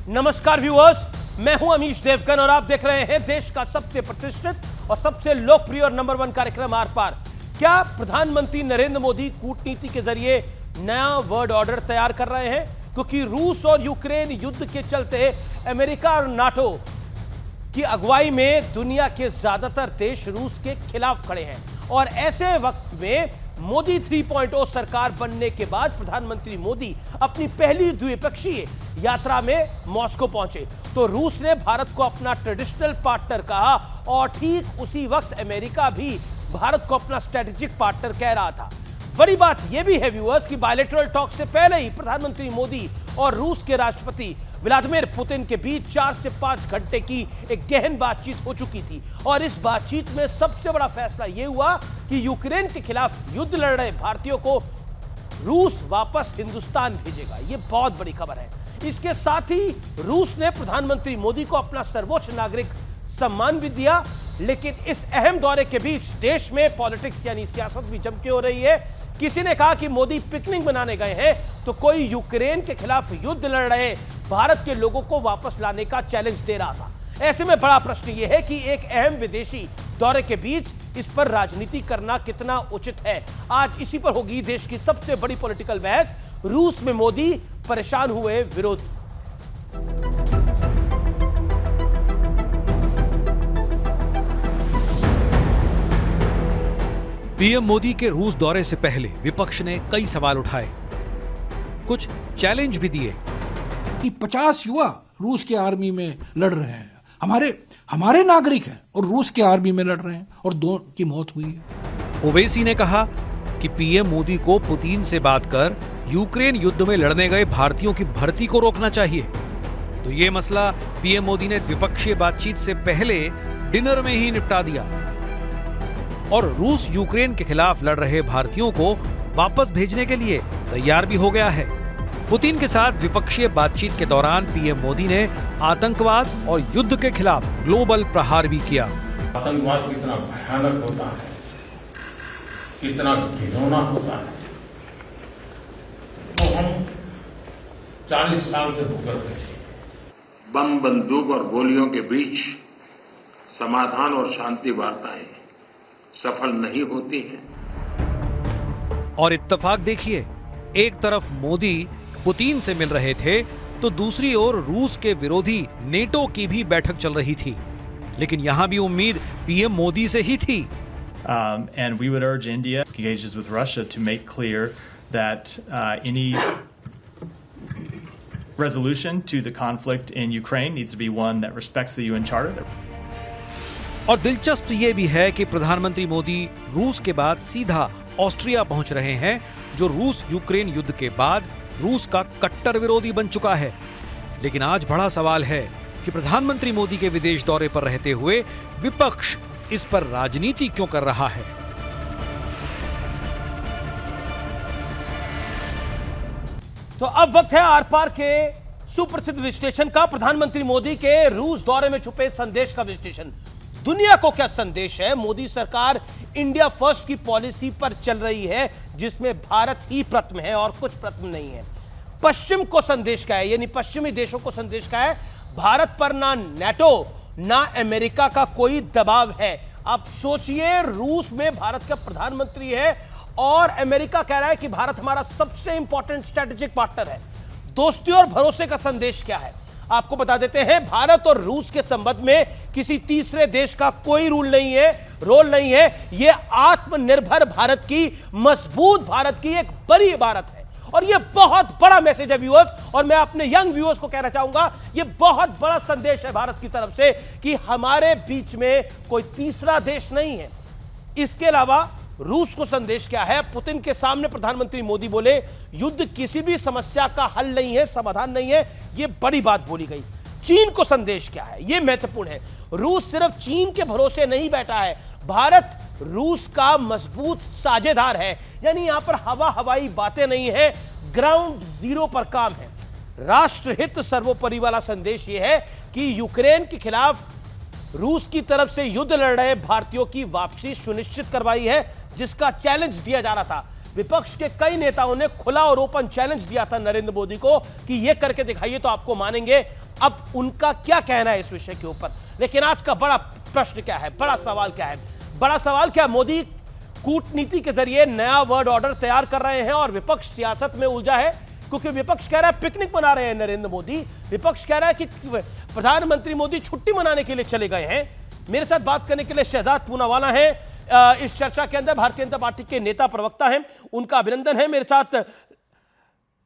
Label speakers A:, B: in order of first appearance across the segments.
A: नमस्कार व्यूअर्स, मैं हूं अमीश देवगन और आप देख रहे हैं देश का सबसे प्रतिष्ठित और सबसे लोकप्रिय और नंबर 1 कार्यक्रम आर पार। क्या प्रधानमंत्री नरेंद्र मोदी कूटनीति के जरिए नया वर्ल्ड ऑर्डर तैयार कर रहे हैं? क्योंकि रूस और यूक्रेन युद्ध के चलते अमेरिका और नाटो की अगुवाई में दुनिया के ज्यादातर देश रूस के खिलाफ खड़े हैं और ऐसे वक्त में मोदी 3.0 सरकार बनने के बाद प्रधानमंत्री मोदी अपनी पहली द्विपक्षीय यात्रा में मॉस्को पहुंचे तो रूस ने भारत को अपना ट्रेडिशनल पार्टनर कहा और ठीक उसी वक्त अमेरिका भी भारत को अपना स्ट्रेटेजिक पार्टनर कह रहा था। बड़ी बात यह भी है व्यूअर्स कि बायलैटरल टॉक से पहले ही प्रधानमंत्री मोदी और रूस के राष्ट्रपति व्लादिमीर पुतिन के बीच 4 से 5 घंटे की एक गहन बातचीत हो चुकी थी और इस बातचीत में सबसे बड़ा फैसला यह हुआ कि यूक्रेन के खिलाफ युद्ध लड़ रहे भारतीयों को रूस वापस हिंदुस्तान भेजेगा। यह बहुत बड़ी खबर है। इसके साथ ही रूस ने प्रधानमंत्री मोदी को अपना सर्वोच्च नागरिक सम्मान भी दिया। लेकिन इस अहम दौरे के बीच देश में पॉलिटिक्स यानी सियासत भी जम के हो रही है। किसी ने कहा कि मोदी पिकनिक मनाने गए हैं तो कोई यूक्रेन के खिलाफ युद्ध लड़ रहे भारत के लोगों को वापस लाने का चैलेंज दे रहा था। ऐसे में बड़ा प्रश्न यह है कि एक अहम विदेशी दौरे के बीच इस पर राजनीति करना कितना उचित है। आज इसी पर होगी देश की सबसे बड़ी पॉलिटिकल बहस। रूस में मोदी, परेशान हुए विरोधी।
B: पीएम मोदी के रूस दौरे से पहले विपक्ष ने कई सवाल उठाए, कुछ चैलेंज भी दिए
C: कि 50 युवा रूस के आर्मी में लड़ रहे हैं, हमारे नागरिक हैं और रूस के आर्मी में लड़ रहे हैं और 2 की मौत हुई है।
B: ओवैसी ने कहा कि पीएम मोदी को पुतिन से बात कर यूक्रेन युद्ध में लड़ने गए भारतीयों की भर्ती को रोकना चाहिए। तो ये मसला पीएम मोदी ने द्विपक्षीय बातचीत से पहले डिनर में ही निपटा दिया और रूस यूक्रेन के खिलाफ लड़ रहे भारतीयों को वापस भेजने के लिए तैयार भी हो गया है। पुतिन के साथ द्विपक्षीय बातचीत के दौरान पीएम मोदी ने आतंकवाद और युद्ध के खिलाफ ग्लोबल प्रहार भी किया।
D: आतंकवाद कितना भयानक होता है, कितना घिनौना होता है, तो हम 40 साल से भुगत रहे हैं। बम, बंदूक और गोलियों के बीच समाधान और शांति वार्ताएं सफल नहीं होती हैं।
B: और इत्तेफाक देखिए, एक तरफ मोदी पुतिन से मिल रहे थे तो दूसरी ओर रूस के विरोधी नेटो की भी बैठक चल रही थी। लेकिन यहां भी उम्मीद पीएम मोदी से ही थी।
E: And we would urge India engages with Russia to make clear that any resolution to the conflict in Ukraine needs to be one that respects the UN Charter.
B: और दिलचस्प ये भी है कि प्रधानमंत्री मोदी रूस के बाद सीधा ऑस्ट्रिया पहुंच रहे हैं, जो रूस यूक्रेन युद्ध के बाद रूस का कट्टर विरोधी बन चुका है। लेकिन आज बड़ा सवाल है कि प्रधानमंत्री मोदी के विदेश दौरे पर रहते हुए विपक्ष इस पर राजनीति क्यों कर रहा है।
A: तो अब वक्त है आर पार के सुप्रसिद्ध विश्लेषण का। प्रधानमंत्री मोदी के रूस दौरे में छुपे संदेश का विश्लेषण। दुनिया को क्या संदेश है? मोदी सरकार इंडिया फर्स्ट की पॉलिसी पर चल रही है जिसमें भारत ही प्रथम है और कुछ प्रथम नहीं है। पश्चिम को संदेश क्या है, यानी पश्चिमी देशों को संदेश क्या है? भारत पर ना नेटो ना अमेरिका का कोई दबाव है। अब सोचिए, रूस में भारत का प्रधानमंत्री है और अमेरिका कह रहा है कि भारत हमारा सबसे इंपॉर्टेंट स्ट्रेटेजिक पार्टनर है। दोस्ती और भरोसे का संदेश क्या है? आपको बता देते हैं, भारत और रूस के संबंध में किसी तीसरे देश का कोई रोल नहीं है। यह आत्मनिर्भर भारत की, मजबूत भारत की एक बड़ी इबारत है और यह बहुत बड़ा मैसेज है व्यूअर्स। और मैं अपने यंग व्यूअर्स को कहना चाहूंगा, यह बहुत बड़ा संदेश है भारत की तरफ से कि हमारे बीच में कोई तीसरा देश नहीं है। इसके अलावा रूस को संदेश क्या है? पुतिन के सामने प्रधानमंत्री मोदी बोले, युद्ध किसी भी समस्या का हल नहीं है, समाधान नहीं है। यह बड़ी बात बोली गई। चीन को संदेश क्या है? यह महत्वपूर्ण है। रूस सिर्फ चीन के भरोसे नहीं बैठा है, भारत रूस का मजबूत साझेदार है। यानी यहां पर हवाई बातें नहीं है, ग्राउंड जीरो पर काम है। राष्ट्रहित सर्वोपरि वाला संदेश यह है कि यूक्रेन के खिलाफ रूस की तरफ से युद्ध लड़ रहे भारतीयों की वापसी सुनिश्चित करवाई है, जिसका चैलेंज दिया जा रहा था। विपक्ष के कई नेताओं ने खुला और ओपन चैलेंज दिया था नरेंद्र मोदी को कि यह करके दिखाइए तो आपको मानेंगे। अब उनका क्या कहना है इस विषय के ऊपर। लेकिन आज का बड़ा प्रश्न क्या है, बड़ा सवाल क्या है? बड़ा सवाल क्या, मोदी कूटनीति के जरिए नया वर्ल्ड ऑर्डर तैयार कर रहे हैं और विपक्ष सियासत में उलझा है, क्योंकि विपक्ष कह रहा है पिकनिक मना रहे हैं नरेंद्र मोदी। विपक्ष कह रहा है कि प्रधानमंत्री मोदी छुट्टी मनाने के लिए चले गए हैं। मेरे साथ बात करने के लिए शहजाद पूनावाला हैं, इस चर्चा के अंदर भारतीय जनता पार्टी के नेता प्रवक्ता हैं, उनका अभिनंदन है। मेरे साथ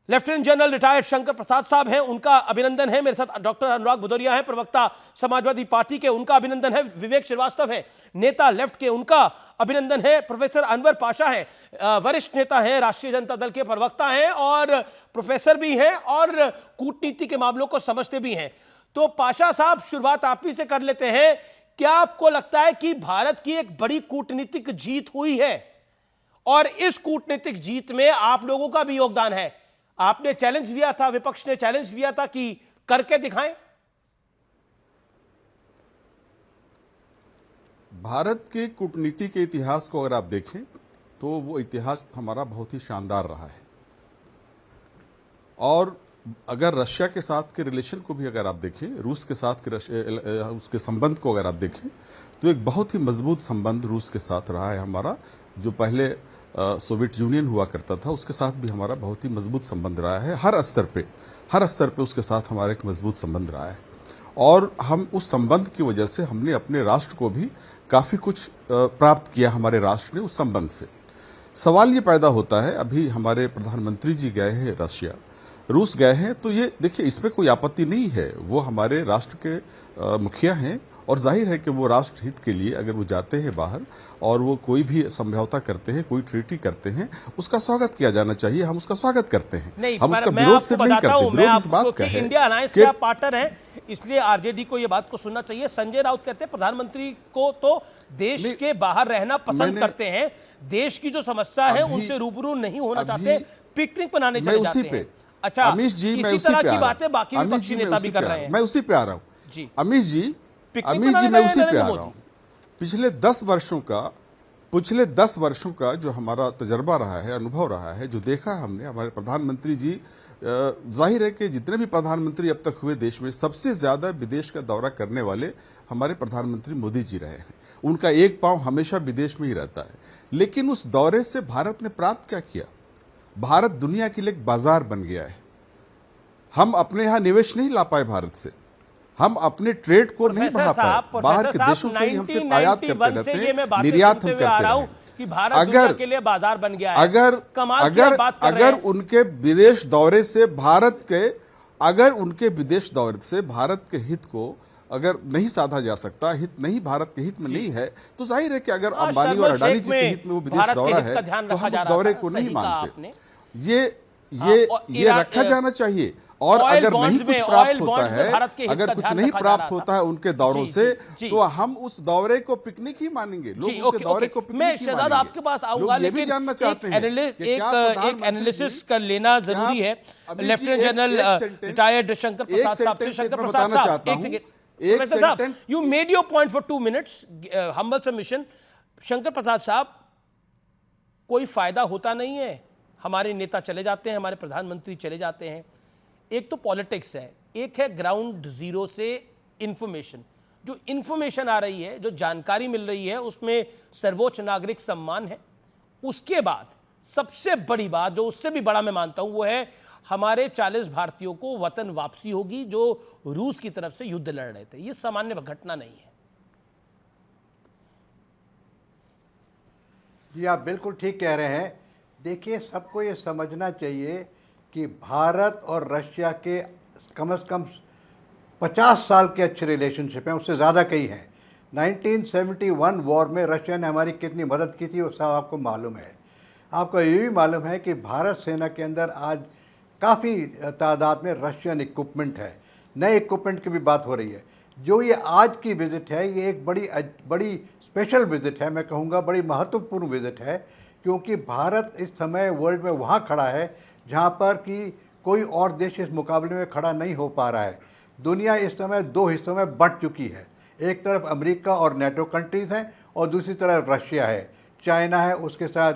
A: lieutenant general retired Shankar Prasad साहब हैं, उनका अभिनंदन है। मेरे साथ डॉक्टर अनुराग भदौरिया हैं, प्रवक्ता समाजवादी पार्टी के, उनका अभिनंदन है। विवेक श्रीवास्तव है, नेता लेफ्ट के, उनका अभिनंदन है। प्रोफेसर अनवर पाशा हैं, वरिष्ठ नेता हैं, राष्ट्रीय जनता दल के प्रवक्ता हैं और प्रोफेसर भी हैं और कूटनीति के मामलों को समझते भी हैं। तो पाशा साहब, शुरुआत आप ही से कर लेते हैं। क्या आपको लगता है कि भारत की एक बड़ी कूटनीतिक जीत हुई है और इस कूटनीतिक जीत में आप लोगों का भी योगदान है? आपने चैलेंज दिया था, विपक्ष ने चैलेंज दिया था कि करके दिखाएं।
F: भारत के कूटनीति के इतिहास को अगर आप देखें तो वो इतिहास हमारा बहुत ही शानदार रहा है। और अगर रशिया के साथ के रिलेशन को भी अगर आप देखें, रूस के साथ के उसके संबंध को अगर आप देखें तो एक बहुत ही मजबूत संबंध रूस के साथ रहा है हमारा। जो पहले सोवियत यूनियन हुआ करता था उसके साथ भी हमारा बहुत ही मजबूत संबंध रहा है। हर स्तर पे उसके साथ हमारा एक मजबूत संबंध रहा है और हम उस संबंध की वजह से हमने अपने राष्ट्र को भी काफी कुछ प्राप्त किया हमारे राष्ट्र ने उस संबंध से। सवाल ये पैदा होता है, अभी हमारे प्रधानमंत्री जी गए हैं रशिया, रूस गए हैं, तो ये देखिए इसमें कोई आपत्ति नहीं है, वो हमारे राष्ट्र के मुखिया हैं और जाहिर है कि वो राष्ट्र हित के लिए अगर वो जाते हैं बाहर और वो कोई भी समझौता करते हैं, कोई ट्रीटी करते हैं, उसका स्वागत किया जाना चाहिए। हम उसका स्वागत करते हैं,
A: नहीं,
F: हम उसका
A: मैं
F: विरोध
A: आपको
F: से नहीं
A: बताता हूं,
F: करते।
A: मैं
F: विरोध इस बात
A: आपको
F: का
A: कि
F: है
A: इंडिया अलायंस
F: कि
A: के आप पार्टनर हैं, इसलिए आरजेडी को ये बात को सुनना चाहिए। संजय राउत कहते हैं प्रधानमंत्री को तो देश के बाहर रहना पसंद करते हैं, देश की जो समस्या है उनसे रूबरू नहीं होना चाहते, पिकनिक मनाने चले जाते हैं। अच्छा,
F: अमीश जी, मैं
A: इसी तरह की बातें बाकी विपक्षी नेता भी कर रहे हैं।
F: मैं उसी पे आ रहा हूं
A: जी।
F: अमीश जी, मैं उसी पे आ रहा हूं। पिछले 10 वर्षों का जो हमारा तजर्बा रहा है, अनुभव रहा है, जो देखा हमने, हमारे प्रधानमंत्री जी, जाहिर है कि जितने भी प्रधानमंत्री अब तक हुए देश में, सबसे ज्यादा विदेश का दौरा करने वाले हमारे प्रधानमंत्री मोदी जी रहे हैं। उनका एक पांव हमेशा विदेश में ही रहता है। लेकिन उस दौरे से भारत ने प्राप्त क्या किया? भारत दुनिया के लिए एक बाजार बन गया है। हम अपने यहां निवेश नहीं ला पाए भारत से, हम अपने ट्रेड को नहीं बढ़ा पाए, बाहर के देशों से ही हम सिर्फ आयात करते रहते हैं, निर्यात हम करते रहे
A: कि भारत दुनिया के लिए बाजार बन गया है।
F: अगर उनके विदेश दौरे से भारत के हित को अगर नहीं साधा जा सकता, हित नहीं, भारत के हित में नहीं है, तो जाहिर है कि अगर अंबानी और अडानी जी के हित में वो विदेश दौरा है तो हम उस दौरे को नहीं मानते। ये रखा जाना चाहिए। और अगर नहीं कुछ प्राप्त होता है, अगर कुछ नहीं प्राप्त होता है उनके दौरों से, तो हम उस दौरे को पिकनिक ही मानेंगे। लोग उनके दौरे को पिकनिक ही मानेंगे।
A: मैं शहजाद आपके पास आऊंगा, लेकिन जानना चाहते हैं एक एनालिसिस कर लेना जरूरी है। Lieutenant general retired Shankar Prasad साहब से। शंकर प्रसाद साहब, एक second, you made your point for 2 minutes, humble submission. Shankar Prasad साहब, कोई फायदा होता नहीं है, हमारे नेता चले जाते हैं, हमारे प्रधानमंत्री चले जाते हैं। एक तो पॉलिटिक्स है, एक है ग्राउंड जीरो से इंफॉर्मेशन। जो इंफॉर्मेशन आ रही है, जो जानकारी मिल रही है, उसमें सर्वोच्च नागरिक सम्मान है। उसके बाद सबसे बड़ी बात, जो उससे भी बड़ा मैं मानता हूं, वो है हमारे 40 भारतीयों को वतन वापसी होगी जो रूस की तरफ से युद्ध लड़ रहे थे। ये सामान्य घटना नहीं है।
G: जी, आप बिल्कुल ठीक कह रहे हैं। देखिए, सबको ये समझना चाहिए कि भारत और रशिया के कम से कम 50 साल के अच्छे रिलेशनशिप हैं, उससे ज़्यादा कई हैं। 1971 वॉर में रशिया ने हमारी कितनी मदद की थी वो सब आपको मालूम है। आपको ये भी मालूम है कि भारत सेना के अंदर आज काफ़ी तादाद में रशियन इक्विपमेंट है, नए इक्विपमेंट की भी बात हो रही है। जो ये आज की विज़िट है, ये एक बड़ी स्पेशल विज़िट है, मैं कहूँगा बड़ी महत्वपूर्ण विज़िट है, क्योंकि भारत इस समय वर्ल्ड में वहाँ खड़ा है जहाँ पर कि कोई और देश इस मुकाबले में खड़ा नहीं हो पा रहा है। दुनिया इस समय 2 हिस्सों में बंट चुकी है। एक तरफ अमेरिका और नेटो कंट्रीज़ हैं और दूसरी तरफ रशिया है, चाइना है, उसके साथ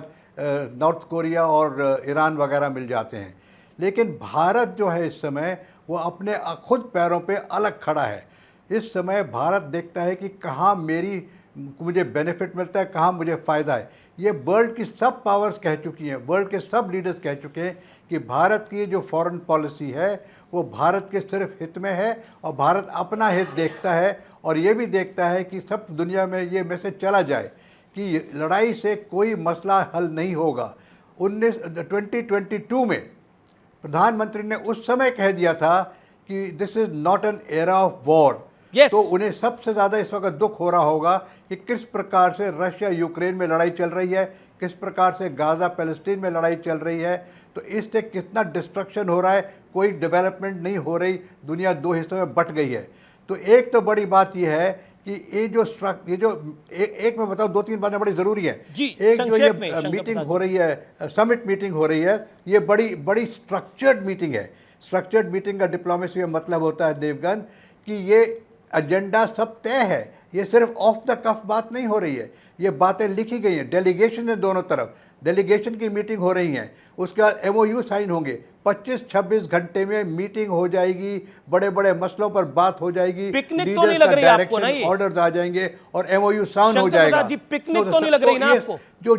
G: नॉर्थ कोरिया और ईरान वगैरह मिल जाते हैं। लेकिन भारत जो है इस समय वो अपने खुद पैरों पे अलग खड़ा है। इस समय भारत देखता है कि कहाँ मुझे बेनिफिट मिलता है, कहाँ मुझे फ़ायदा है। ये वर्ल्ड की सब पावर्स कह चुकी हैं, वर्ल्ड के सब लीडर्स कह चुके हैं कि भारत की जो फॉरेन पॉलिसी है वो भारत के सिर्फ हित में है और भारत अपना हित देखता है और ये भी देखता है कि सब दुनिया में ये मैसेज चला जाए कि लड़ाई से कोई मसला हल नहीं होगा। 2022 में प्रधानमंत्री ने उस समय कह दिया था कि this is not an era of war. तो उन्हें सबसे ज़्यादा इस वक्त दुख हो रहा होगा कि किस प्रकार से रशिया यूक्रेन में लड़ाई चल रही है, किस प्रकार से गाज़ा पैलेस्टीन में लड़ाई चल रही है, तो इससे कितना डिस्ट्रक्शन हो रहा है, कोई डेवलपमेंट नहीं हो रही, दुनिया दो हिस्सों में बट गई है। तो एक तो बड़ी बात यह है कि एक मैं बताऊं, दो तीन बातें बड़ी ज़रूरी है। एक जो ये मीटिंग हो रही है, समिट मीटिंग हो रही है, ये बड़ी स्ट्रक्चर्ड मीटिंग है। स्ट्रक्चर्ड मीटिंग का डिप्लोमेसी में मतलब होता है देवगन कि ये एजेंडा सब तय है, ये सिर्फ ऑफ द कफ बात नहीं हो रही है, ये बातें लिखी गई हैं, डेलीगेशन है दोनों तरफ, डेलीगेशन की मीटिंग हो रही है, उसके बाद MOU साइन होंगे, 25-26 घंटे में मीटिंग हो जाएगी, बड़े बड़े मसलों पर बात हो जाएगी,
A: पिकनिक तो नहीं लग रही आपको ना?
G: ऑर्डर्स आ जाएंगे और MOU साइन हो जाएगा।
A: पिकनिक तो नहीं लग रही ना आपको?
G: जो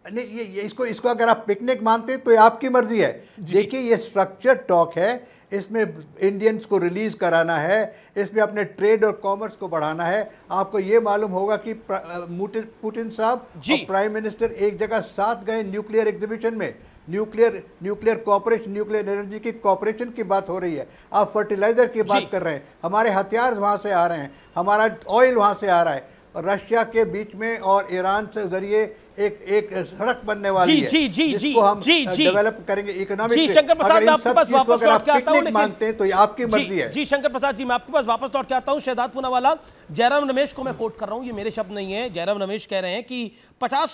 G: नहीं, ये इसको अगर आप पिकनिक मानते हैं तो ये आपकी मर्जी है। देखिए, ये स्ट्रक्चर्ड टॉक है, इसमें इंडियंस को रिलीज कराना है, इसमें अपने ट्रेड और कॉमर्स को बढ़ाना है। आपको ये मालूम होगा कि पुतिन साहब और प्राइम मिनिस्टर एक जगह साथ गए न्यूक्लियर एग्जीबिशन में, न्यूक्लियर कॉपरेशन, न्यूक्लियर एनर्जी की कॉपरेशन की बात हो रही है। आप फर्टिलाइजर की बात कर रहे हैं, हमारे हथियार वहाँ से आ रहे हैं, हमारा ऑयल वहाँ से आ रहा है, रशिया के बीच में और ईरान से जरिए एक सड़क बनने वाली है जिसको हम डेवलप करेंगे इकोनॉमिक।
A: शंकर प्रसाद, मैं आपके पास वापस लौट के आता हूं,
G: मानते हैं तो ये आपकी मर्जी है।
A: जी शंकर प्रसाद जी, मैं आपके पास वापस लौट के आता हूं। शहजाद पूनावाला, जयराम रमेश को मैं कोट कर रहा हूं, ये मेरे शब्द नहीं है। जयराम रमेश कह रहे हैं कि 50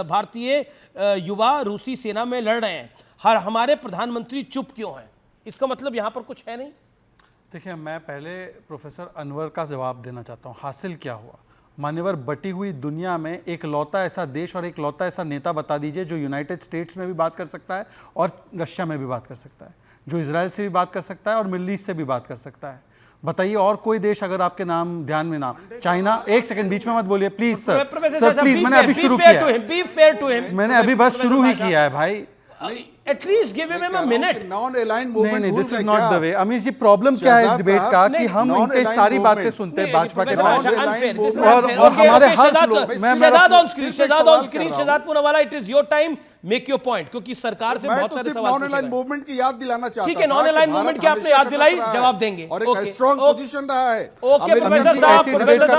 A: भारतीय युवा रूसी सेना में लड़ रहे हैं, हमारे प्रधानमंत्री चुप क्यों हैं? इसका मतलब यहां पर कुछ है नहीं?
H: देखिए, मैं पहले प्रोफेसर अनवर का जवाब देना चाहता हूँ। हासिल क्या हुआ? मान्यवर, बटी हुई दुनिया में एक लौता ऐसा देश और एक लौता ऐसा नेता बता दीजिए जो यूनाइटेड स्टेट्स में भी बात कर सकता है और रशिया में भी बात कर सकता है, जो इजराइल से भी बात कर सकता है और मिडल ईस्ट से भी बात कर सकता है। बताइए और कोई देश अगर आपके नाम ध्यान में ना। चाइना, एक सेकंड बीच में मत बोलिए प्लीज सर, प्लीज, मैंने अभी शुरू किया है, मैंने अभी बस शुरू ही किया है भाई।
A: At least give him a minute.
F: Non-aligned movement.
H: नहीं, this is not the way. Amish ji, problem क्या है इस डिबेट का कि हम इनके सारी बातें सुनते हैं भाजपा के बारे में और हमारे हर
A: Shahzad Poonawalla, it is your time, make your point, क्योंकि सरकार से बहुत सारे सवाल पूछे गए।
F: नॉन-अलाइंड मूवमेंट की याद दिलाना चाहता हूं।
A: ठीक है, नॉन-अलाइंड मूवमेंट की आपने याद दिलाई, जवाब देंगे।
F: और एक स्ट्रांग पोजीशन रहा है।
A: ओके प्रोफेसर साहब,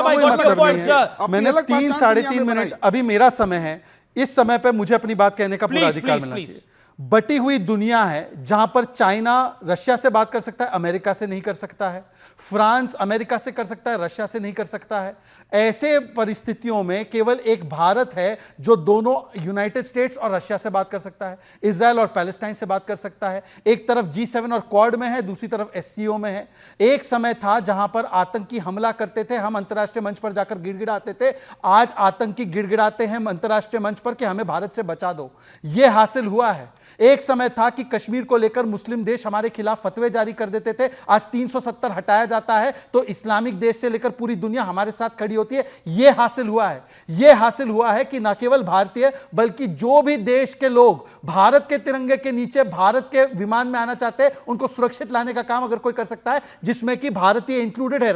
A: I got your point sir।
H: मैंने 3-3.5 मिनट, अभी मेरा समय है, इस समय पे मुझे अपनी बात कहने का पूरा अधिकार मिलना चाहिए। बटी हुई दुनिया है जहां पर चाइना रशिया से बात कर सकता है, अमेरिका से नहीं कर सकता है, फ्रांस अमेरिका से कर सकता है, रशिया से नहीं कर सकता है। ऐसे परिस्थितियों में केवल एक भारत है जो दोनों यूनाइटेड स्टेट्स और रशिया से बात कर सकता है, इजराइल और पैलेस्टाइन से बात कर सकता है। एक तरफ G7 और क्वाड में है, दूसरी तरफ SCO में है। एक समय था जहां पर आतंकी हमला करते थे, हम अंतर्राष्ट्रीय मंच पर जाकर गिड़गिड़ाते थे। आज आतंकी गिड़गिड़ाते हैं अंतर्राष्ट्रीय मंच पर कि हमें भारत से बचा दो। यह हासिल हुआ है। एक समय था कि कश्मीर को लेकर मुस्लिम देश हमारे खिलाफ फतवे जारी कर देते थे, आज 370 हटाया जाता है तो इस्लामिक देश से लेकर पूरी दुनिया हमारे साथ खड़ी होती है। यह हासिल हुआ है। यह हासिल हुआ है कि न केवल भारतीय बल्कि जो भी देश के लोग भारत के तिरंगे के नीचे भारत के विमान में आना चाहते हैं उनको सुरक्षित लाने का काम अगर कोई कर सकता है, जिसमें कि भारतीय इंक्लूडेड है,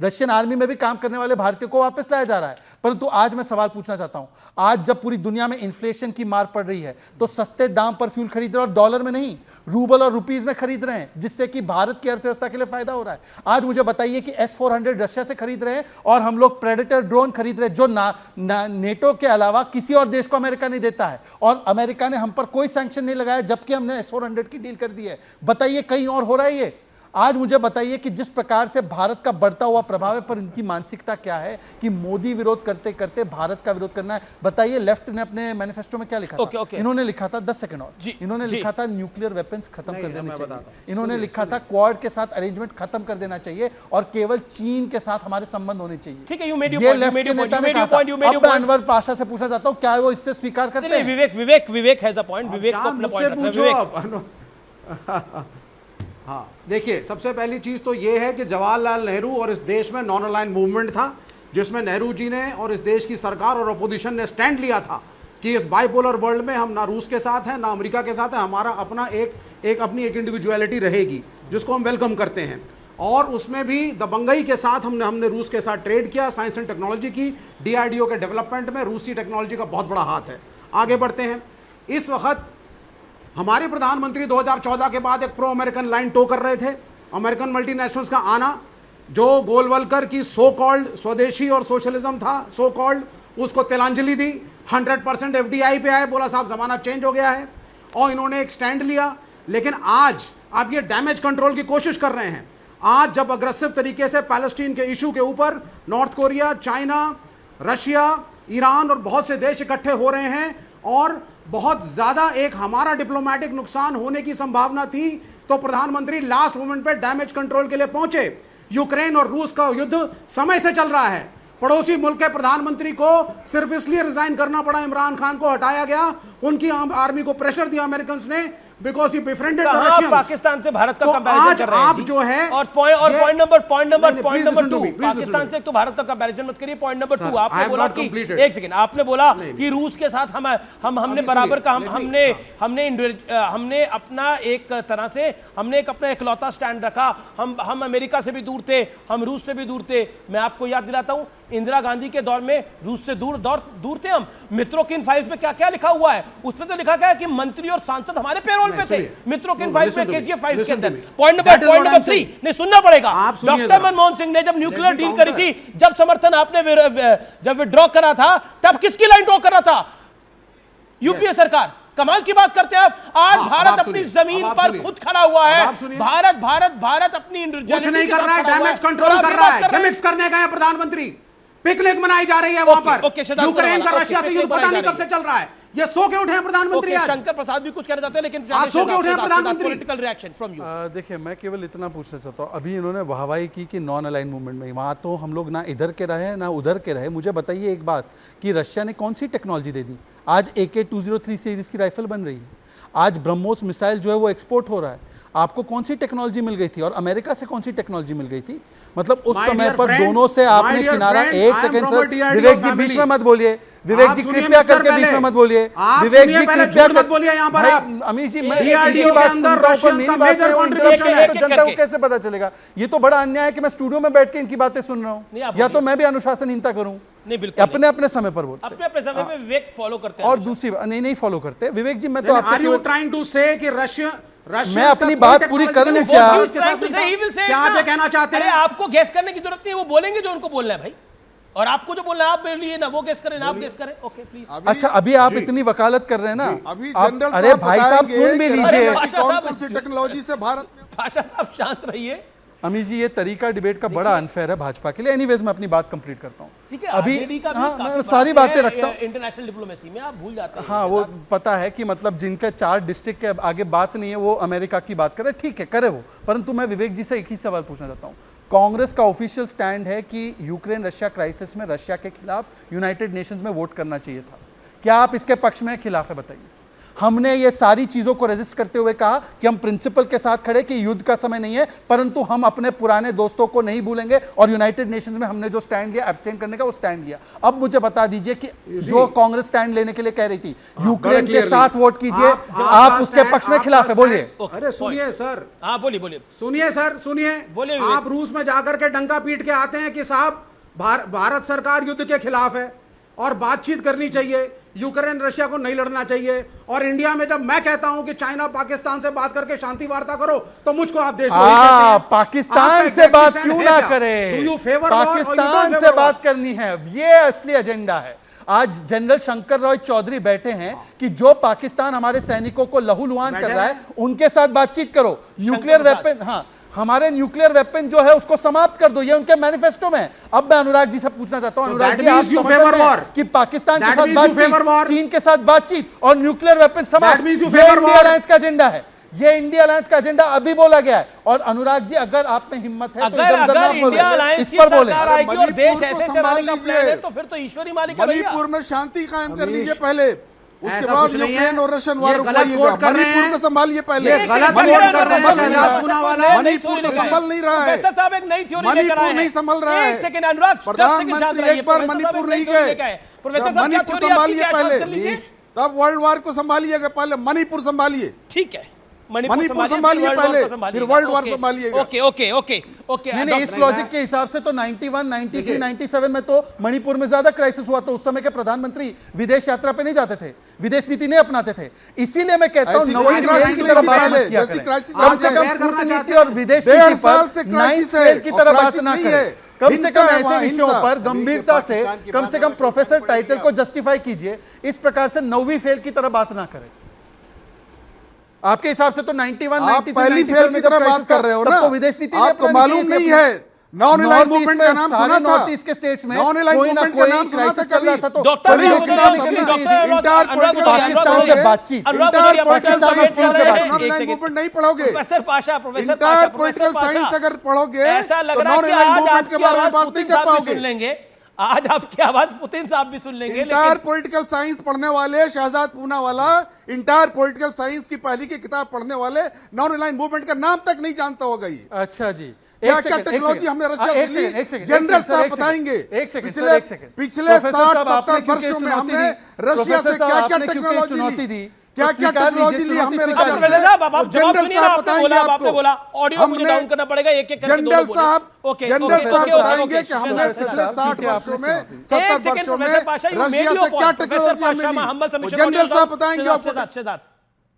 H: रशियन आर्मी में भी काम करने वाले भारतीयों को वापस लाया जा रहा है। परंतु आज मैं सवाल पूछना चाहता हूं, आज जब पूरी दुनिया में इन्फ्लेशन की मार पड़ रही है तो सस्ते दाम पर फ्यूल खरीद रहे हैं और डॉलर में नहीं, रूबल और रुपीस में खरीद रहे हैं, जिससे कि भारत की अर्थव्यवस्था के लिए फायदा हो रहा है। आज मुझे बताइए कि S-400 रशिया से खरीद रहे हैं और हम लोग प्रेडेटर ड्रोन खरीद रहे हैं जो नेटो के अलावा किसी और देश को अमेरिका नहीं देता है, और अमेरिका ने हम पर कोई सैंक्शन नहीं लगाया जबकि हमने S-400 की डील कर दी है। बताइए कहीं और हो रहा है ये? आज मुझे बताइए कि जिस प्रकार से भारत का बढ़ता हुआ प्रभाव है, पर इनकी मानसिकता क्या है कि मोदी विरोध करते करते भारत का विरोध करना है। बताइए लेफ्ट ने अपने मैनिफेस्टो में क्या लिखा था? इन्होंने लिखा था 10 सेकंड और इन्होंने लिखा था न्यूक्लियर वेपन्स खत्म कर देना चाहिए। इन्होंने लिखा था क्वाड के साथ अरेंजमेंट खत्म कर देना चाहिए और केवल चीन के साथ हमारे संबंध होने चाहिए।
A: ठीक है, ये लेफ्ट के नेता ने कहा था।
H: अनवर पाशा से पूछना चाहता हूं क्या वो इससे स्वीकार करते हैं?
A: विवेक हैज अ पॉइंट। विवेक को अपना पॉइंट।
C: हाँ, देखिए, सबसे पहली चीज तो ये है कि जवाहरलाल नेहरू और इस देश में नॉन अलाइन्ड मूवमेंट था, जिसमें नेहरू जी ने और इस देश की सरकार और अपोजिशन ने स्टैंड लिया था कि इस बाइपोलर वर्ल्ड में हम ना रूस के साथ हैं ना अमेरिका के साथ हैं, हमारा अपना अपनी इंडिविजुअलिटी रहेगी, जिसको हम वेलकम करते हैं। और उसमें भी दबंगई के साथ हमने रूस के साथ ट्रेड किया, साइंस एंड टेक्नोलॉजी की, DRDO के डेवलपमेंट में रूसी टेक्नोलॉजी का बहुत बड़ा हाथ है। आगे बढ़ते हैं। इस वक्त हमारे प्रधानमंत्री 2014 के बाद एक प्रो अमेरिकन लाइन टो कर रहे थे। अमेरिकन मल्टीनेशनल्स का आना, जो गोलवलकर की सो कॉल्ड स्वदेशी और सोशलिज्म था, सो कॉल्ड, उसको तिलांजलि दी। 100% FDI पे आए, बोला साहब जमाना चेंज हो गया है, और इन्होंने एक स्टैंड लिया। लेकिन आज आप ये डैमेज कंट्रोल की कोशिश कर रहे हैं। आज जब अग्रेसिव तरीके से पैलेस्टीन के इशू के ऊपर north Korea, China, Russia, Iran और बहुत से देश इकट्ठे हो रहे हैं, और बहुत ज्यादा एक हमारा डिप्लोमेटिक नुकसान होने की संभावना थी, तो प्रधानमंत्री लास्ट मोमेंट पे डैमेज कंट्रोल के लिए पहुंचे। यूक्रेन और रूस का युद्ध समय से चल रहा है। पड़ोसी मुल्क के प्रधानमंत्री को सिर्फ इसलिए रिजाइन करना पड़ा, इमरान खान को हटाया गया, उनकी आर्मी को प्रेशर दिया अमेरिकन ने, because he befriended the Russians.
A: Pakistan से भारत का
C: तो
A: कंपैरिजन कर रहे हैं
C: आप
A: जी।
C: जो है
A: और पॉइंट नंबर 2,
C: please
A: पाकिस्तान से तो भारत का कंपैरिजन मत करिए। पॉइंट नंबर 2, आपने
C: I have
A: बोला
C: not
A: कि
C: completed.
A: एक सेकंड, आपने बोला कि रूस के साथ हमने बराबर का हमने अपना एक तरह से हमने एक अपना इकलौता स्टैंड रखा। हम अमेरिका से भी दूर थे, हम रूस से भी दूर थे। मैं आपको याद दिलाता हूं, इंदिरा गांधी के दौर में रूस से दूर थे हम। मित्रों की इन फाइल्स में क्या क्या लिखा हुआ है? उसमें तो लिखा गया है कि मंत्री और सांसद हमारे पेरोल पे थे, मित्रों की इन फाइल्स में, KGF फाइल्स के अंदर। पॉइंट नंबर 3 नहीं सुनना पड़ेगा। डॉक्टर मनमोहन सिंह ने जब न्यूक्लियर डील करी थी, जब समर्थन आपने जब विड्रॉ करा था, तब किसकी लाइन ड्रॉ कर रहा था? यूपीए सरकार। कमाल की बात करते हैं आप। आज भारत अपनी जमीन पर खुद खड़ा हुआ है। भारत अपनी
C: कुछ नहीं कर रहा है, डैमेज कंट्रोल कर रहा है, गिमिक्स करने गए प्रधानमंत्री। पिकनिक मनाई जा रही है वहां पर। यूक्रेन का रशिया से युद्ध पता नहीं कब से चल रहा है। ये सो के उठे हैं प्रधानमंत्री।
A: शंकर प्रसाद भी कुछ कहना चाहते हैं, लेकिन
C: आप सो के उठे हैं प्रधानमंत्री।
A: Political reaction from you.
H: देखिए, मैं केवल इतना पूछना चाहता हूँ, अभी इन्होंने वाहवाही की कि नॉन अलाइन मूवमेंट में, वहाँ तो हम लोग ना इधर के रहे ना उधर के रहे। मुझे बताइए एक बात कि रशिया ने कौन सी टेक्नोलॉजी दे दी? आज AK-203 सीरीज की राइफल बन रही है, आज ब्रह्मोस मिसाइल जो है वो एक्सपोर्ट हो रहा है। आपको कौन सी टेक्नोलॉजी मिल गई थी और अमेरिका से कौन सी टेक्नोलॉजी मिल गई थी? मतलब उस समय पर दोनों से आपने किनारा। एक सेकंड सर, विवेक जी बीच में मत बोलिए। विवेक जी कृपया करके बीच में मत बोलिए। विवेक जी कृपया मत बोलिए यहाँ पर। अमीश जी, मैं मेरी बात सुनता हूं, मेरी बात तो जनता को कैसे पता चलेगा? ये तो बड़ा अन्याय है कि मैं स्टूडियो में बैठ के इनकी बातें सुन रहा हूँ, या तो मैं भी अनुशासनहीनता करूँ।
A: नहीं, बिल्कुल
H: अपने अपने समय पर बोलते,
A: अपने अपने समय में विवेक फॉलो करते हैं।
H: और दूसरी नहीं फॉलो करते। विवेक जी, मैं तो आपसे
C: ट्राइंग टू से कि रशिया
H: मैं अपनी बात पूरी कर लूं क्या?
C: क्या आप ये कहना चाहते हैं?
A: आपको गैस करने की जरूरत नहीं है, वो बोलेंगे जो उनको बोलना है भाई। और आपको जो बोलना है आप बोलिए ना, वो गैस करें ना आप गैस करें। Okay please.
H: अच्छा, अभी आप इतनी वकालत कर रहे हैं ना,
F: अभी
H: अरे भाई साहब सुन भी लीजिए।
F: कौन सी टेक्नोलॉजी से भारत में।
A: भाषा साहब शांत रहिए।
H: अमीश जी, ये तरीका डिबेट का बड़ा अनफेयर है भाजपा के लिए। एनीवेज, मैं अपनी बात कंप्लीट करता हूँ।
A: ठीक है,
H: अभी
A: मैं
H: सारी बातें रखता हूँ।
A: इंटरनेशनल डिप्लोमेसी में आप भूल जाते हैं।
H: हाँ, वो पता है कि मतलब जिनके 4 डिस्ट्रिक्ट के आगे बात नहीं है, वो अमेरिका की बात करे, ठीक है करे वो। परंतु मैं विवेक जी से एक ही सवाल पूछना चाहता हूँ। कांग्रेस का ऑफिशियल स्टैंड है कि यूक्रेन रशिया क्राइसिस में रशिया के खिलाफ यूनाइटेड नेशंस में वोट करना चाहिए था। क्या आप इसके पक्ष में खिलाफ है? बताइए। हमने ये सारी चीजों को रेजिस्ट करते हुए कहा कि हम प्रिंसिपल के साथ खड़े कि युद्ध का समय नहीं है, परंतु हम अपने पुराने दोस्तों को नहीं भूलेंगे, और यूनाइटेड नेशंस में हमने जो स्टैंड लिया, एब्सटेन करने का, वो स्टैंड लिया। अब मुझे बता दीजिए कि जो कांग्रेस स्टैंड लेने के लिए कह रही थी, यूक्रेन के साथ वोट कीजिए, आप उसके पक्ष में खिलाफ है? बोलिए।
C: अरे सुनिए सर।
A: हाँ बोलिए।
C: सुनिए सर, सुनिए।
A: बोलिए।
C: आप रूस में जाकर के डंका पीट के आते हैं कि साहब भारत सरकार युद्ध के खिलाफ है और बातचीत करनी चाहिए, यूक्रेन रशिया को नहीं लड़ना चाहिए। और इंडिया में जब मैं कहता हूं कि चाइना पाकिस्तान से बात करके शांति वार्ता करो, तो मुझको आप देश
H: पाकिस्तान से बात क्यों ना करें? पाकिस्तान से बात करनी है, ये असली एजेंडा है। आज जनरल शंकर राय चौधरी बैठे हैं कि जो पाकिस्तान हमारे सैनिकों को लहूलुहान कर रहा है, उनके साथ बातचीत करो। न्यूक्लियर वेपन, हाँ, हमारे न्यूक्लियर वेपन जो है उसको समाप्त कर दो, ये उनके मैनिफेस्टो में है। अब मैं अनुराग जी से पूछना चाहता हूं, अनुराग जी, आप समझते हैं कि पाकिस्तान के साथ बातचीत, चीन के साथ बातचीत और न्यूक्लियर वेपन समाप्त, ये इंडिया अलायंस का एजेंडा है। ये इंडिया अलायंस का एजेंडा अभी बोला गया है। और अनुराग जी, अगर आप में हिम्मत है तो
A: अगर इंडिया अलायंस की सरकार आएगी और देश ऐसे चलाने का प्लान है, तो फिर तो ईश्वरी मालिक है।
F: मणिपुर में शांति कायम कर लीजिए पहले। उसके
C: ऐसा
F: बाद
C: कुछ नहीं
F: यूक्रेन
C: है।
F: और रशियन
C: ये
F: वार
C: गलत
F: रुकवाइएगा।
C: कोट कर रहे
F: मणिपुर
C: हैं।
F: को संभालिए पहले।
C: ये गलत
F: मणिपुर
C: कोट कर रहे हैं,
F: संभल नहीं रहा
C: शहजाद पूना वाला।
F: मणिपुर तो संभल नहीं रहा है।
A: प्रोफेसर साहब एक नई थ्योरी लेकर
F: मणिपुर
A: आए हैं।
F: नहीं संभल रहा है।
A: एक सेकंड अनुराग, 10 सेकंड शांत
F: प्रधानमंत्री
A: रहिए।
F: एक बार
A: प्रोफेसर साहब
F: मणिपुर
A: एक नई
F: नहीं
A: थ्योरी
F: गए।
A: लेकर आए। प्रोफेसर
F: जब
A: साहब क्या
F: मणिपुर
A: थ्योरी आपकी
F: संभालिए
A: क्या है? शांत कर
F: पहले,
A: लीजिए।
F: तब वर्ल्ड वार को संभालिएगा, पहले मणिपुर संभालिए।
A: ठीक है,
F: मणिपुर संभालिए पहले, फिर वर्ल्ड वार संभालिएगा।
A: Okay okay okay okay.
H: नहीं, इस लॉजिक के हिसाब से तो 91, 93, 97 में तो मणिपुर में ज्यादा क्राइसिस हुआ, तो उस समय के प्रधानमंत्री विदेश यात्रा पे नहीं जाते थे, विदेश नीति नहीं अपनाते थे। इसीलिए मैं कहता हूं
F: ऐसी
H: नई
F: कोई
H: फेज
F: क्राइसिस
H: की तरह
F: नहीं
H: बात
F: पहले,
H: मत किया
F: जैसी
H: करें।
F: क्राइसिस
H: कम से
F: आज
H: कम
F: है।
H: कूटनीति और विदेश
F: 1.5
H: नीति
F: साल से
H: पर
F: क्राइसिस
H: 9th
F: है,
H: फेज की
F: और
H: तरह बात
F: क्राइसिस
H: ना
F: नहीं
H: करें।
F: है।
H: कम से
F: हिंसा
H: कम
F: है
H: ऐसे
F: वहाँ,
H: विषयों
F: हिंसा।
H: पर गंभीरता से कम प्रोफेसर टाइटल को जस्टिफाई कीजिए। इस प्रकार से 9वीं फेल की तरह बात ना करें। आपके हिसाब से तो 91,
F: आप
H: 93,
F: पहली
H: 97
F: फेल
H: में
F: की तरह
H: जब
F: बात
H: crisis
F: कर
H: था,
F: रहे हो
H: तब
F: ना।
H: तो विदेश नीति नहीं
F: आपको
H: अपनानी
F: मालूम
H: चाहिए थी
F: नहीं
H: अपनी।
F: है non aligned
H: north
F: movement
H: east
F: का
H: में,
F: नाम
H: सारे
F: सुना था।
H: नॉर्थ ईस्ट के स्टेट्स में
F: नॉन अलाइंड
H: कोई ना
F: मूवमेंट का
H: कोई
F: नाम सुना था
H: क्राइसिस चल रहा था, तो
A: डॉक्टर
H: कभी इसकी
A: अनुराग
H: नहीं करनी
A: गुजरिया,
H: चाहिए थी।
A: डॉक्टर
F: इंटायर
A: अनुराग
H: पाकिस्तान
A: गुजरिया,
H: से बातचीत,
A: अनुराग
F: इंटायर
A: गुजरिया
F: पॉलिटिकल
A: पाकिस्तान
F: साइंस
A: वेट कर रहे हैं।
F: नॉन
A: एक
F: अलाइंड
A: सेकंड।
F: मूवमेंट नहीं पढ़ोगे।
A: Professor Pasha, professor
F: entire
A: Pasha,
F: political
A: professor
F: science
A: Pasha,
F: अगर पढ़ोगे
A: ऐसा लग
F: तो
A: रहा है
F: नॉन
A: कि
F: अलाइंड
A: आज
F: मूवमेंट
A: आपकी
F: के बारे में
A: आवाज
F: बात नहीं
A: पुतिन
F: कर
A: साहब भी
F: पाओगे।
A: सुन लेंगे। आज आपकी आवाज पुतिन साहब भी सुन लेंगे।
F: इंटायर
A: लेकिन
F: पॉलिटिकल साइंस पढ़ने वाले शहजाद पूना वाला, इंटायर पॉलिटिकल साइंस की पहली की किताब पढ़ने वाले नॉन अलाइंड मूवमेंट का नाम तक नहीं जानता होगा ये।
H: अच्छा जी,
F: क्या क्या टेक्नोलॉजी हमने रशिया से ली, जनरल साहब बताएंगे। पिछले 60-70 वर्षों में हमने रशिया से क्या क्या टेक्नोलॉजी ली, क्या क्या टेक्नोलॉजी ली हमने रशिया
A: प्रोफेसर साहब आप जवाब
F: जनरल
A: सुनिए ना।
F: साहब
A: आपने बोला,
F: बताएंगे
A: आपने बोला ऑडियो मुझे डाउन करना पड़ेगा एक एक करके।
F: जनरल साहब
A: ओके
F: जनरल
A: ओके
F: साहब
A: ओके
F: बताएंगे कि हमने
A: ओके
F: पिछले 60 वर्षों में
A: एक
F: 70
A: सेकंड
F: वर्षों में
A: professor Pasha, you made
F: Russia
A: your
F: से क्या
A: point. प्रोफेसर
F: टेक्नोलॉजी
A: पाशा,
F: हमने
A: humble
F: ली,
A: submission
F: जनरल
A: audio
F: साहब
A: down.
F: बताएंगे आपको।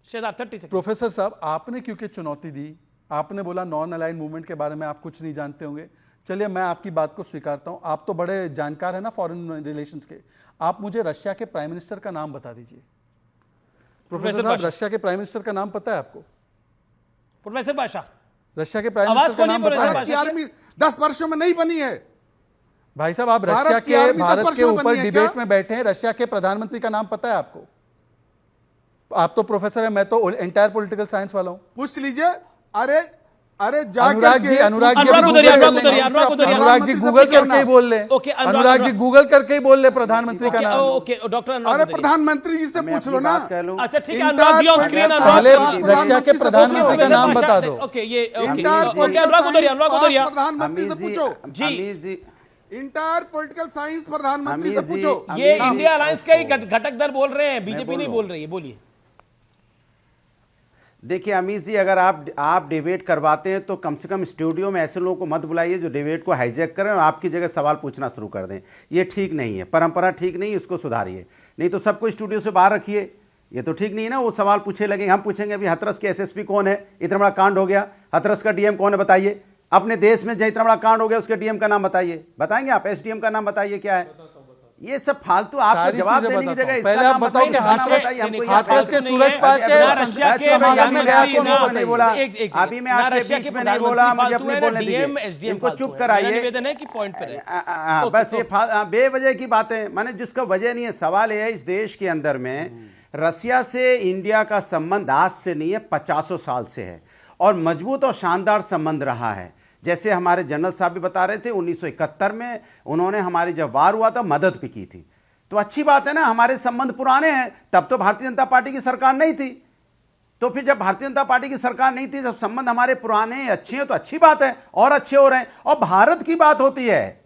A: शेहजाद 30 सेकंड।
H: प्रोफेसर साहब, आपने क्योंकि चुनौती दी, आपने बोला नॉन अलाइंड मूवमेंट के बारे में आप कुछ नहीं जानते होंगे। चलिए, मैं आपकी बात को स्वीकारता हूं, आप तो बड़े जानकार हैं ना फॉरेन रिलेशंस के। आप मुझे रशिया के प्राइम मिनिस्टर का नाम बता दीजिए। प्रोफेसर साहब, रशिया के प्राइम मिनिस्टर का नाम पता है आपको?
A: प्रोफेसर पाशा,
H: रशिया के प्राइम मिनिस्टर का नाम पता है?
F: भारत की आर्मी 10 वर्षों में नहीं बनी है।
H: भाई साहब, आप
F: भारत
H: रशिया
F: की आर्मी 10
H: भारत के
F: वर्षों में
H: ऊपर
F: बनी है
H: डिबेट
F: क्या?
H: में बैठे हैं। रशिया के प्रधानमंत्री का नाम पता है आपको? आप तो प्रोफेसर है, मैं तो एंटायर पॉलिटिकल साइंस वाला हूं।
F: पूछ लीजिए। अरे
H: अनुराग जी गूगल करके ही बोल ले। अनुराग जी गूगल करके ही बोल ले प्रधानमंत्री का नाम।
A: ओके डॉक्टर अनुराग,
F: अरे प्रधानमंत्री जी से पूछ लो ना।
A: अच्छा ठीक है अनुराग जी ऑन स्क्रीन।
H: पहले रशिया के प्रधानमंत्री का नाम बता दो।
A: ओके ये ओके
F: अनुराग
A: गुजरिया
F: प्रधानमंत्री से पूछो
A: जी।
F: इंटायर पॉलिटिकल साइंस प्रधानमंत्री से पूछो।
A: ये इंडिया अलायंस के ही घटक दल बोल रहे हैं, बीजेपी नहीं बोल रही है। बोलिए।
I: देखिए अमित जी, अगर आप डिबेट करवाते हैं तो कम से कम स्टूडियो में ऐसे लोगों को मत बुलाइए जो डिबेट को हाईजैक करें और आपकी जगह सवाल पूछना शुरू कर दें। ये ठीक नहीं है, परंपरा ठीक नहीं है, इसको सुधारिए। नहीं तो सबको स्टूडियो से बाहर रखिए, ये तो ठीक नहीं है ना। वो सवाल पूछे लगेंगे, हम पूछेंगे अभी हाथरस के एसएसपी कौन है, इतना बड़ा कांड हो गया, हाथरस का डीएम कौन है बताइए। अपने देश में जो इतना बड़ा कांड हो गया उसके डीएम का नाम बताइए, बताएंगे आप? एसडीएम का नाम बताइए क्या है। ये सब फालतू आपको जवाब देने की जगह
H: पहले आप बताओ कि हाथरस के सूरज पाल के
A: रशिया के
H: में गया कौन
I: नहीं
H: बताइए।
I: बोला। अभी मैं आपके बीच में नहीं बोला, मुझे अपने बोलने दीजिए। इनको चुप कराइए।
A: निवेदन है कि पॉइंट पे रहे।
I: बस ये बेवजह की बातें, माने जिसका वजह नहीं है। सवाल ये है, इस देश के अंदर में रशिया से इंडिया का संबंध आज से नहीं है, 50 साल से है और मजबूत और शानदार संबंध रहा है। जैसे हमारे जनरल साहब भी बता रहे थे, 1971 में उन्होंने हमारी जब वार हुआ था मदद भी की थी। तो अच्छी बात है ना, हमारे संबंध पुराने हैं। तब तो भारतीय जनता पार्टी की सरकार नहीं थी, तो फिर जब भारतीय जनता पार्टी की सरकार नहीं थी, जब संबंध हमारे पुराने अच्छे हैं तो अच्छी बात है, और अच्छे हो रहे हैं। और भारत की बात होती है,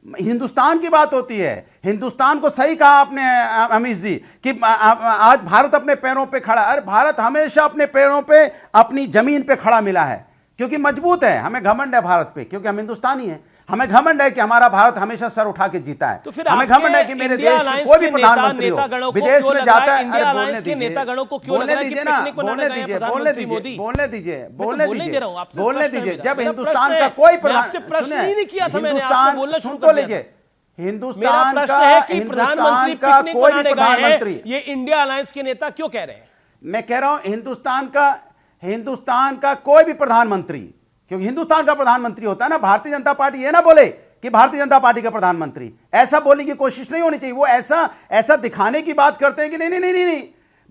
I: हिंदुस्तान की बात होती है। हिंदुस्तान को सही कहा आपने अमित जी कि आज भारत अपने पैरों पे खड़ा है। अरे भारत हमेशा अपने पैरों पे, अपनी जमीन पे खड़ा मिला है क्योंकि मजबूत है। हमें घमंड है भारत पे क्योंकि हम हिंदुस्तानी हैं। हमें घमंड है कि हमारा भारत हमेशा सर उठा के जीता है।
A: तो फिर
I: हमें घमंड है कि मेरे देश में कोई भी प्रधानमंत्री हो विदेश में जाता है।
A: इंडिया अलायंस के नेतागणों को क्यों लग रहा है कि पिकनिक मनाने गए हैं प्रधानमंत्री मोदी?
I: बोलने दीजिए। जब
A: मेरा
I: हिंदुस्तान का कोई
A: प्रश्न ही नहीं किया था मैंने, आपको बोलना शुरू कर दिया।
I: हिंदुस्तान
A: मेरा प्रश्न है कि प्रधानमंत्री पिकनिक मनाने गए हैं, ये इंडिया अलायंस के नेता क्यों कह रहे हैं?
I: मैं कह रहा हूं हिंदुस्तान का कोई भी प्रधानमंत्री, क्योंकि हिंदुस्तान का प्रधानमंत्री होता है ना। भारतीय जनता पार्टी ये ना बोले कि भारतीय जनता पार्टी का प्रधानमंत्री, ऐसा बोलने की कोशिश नहीं होनी चाहिए। वो ऐसा दिखाने की बात करते हैं कि नहीं,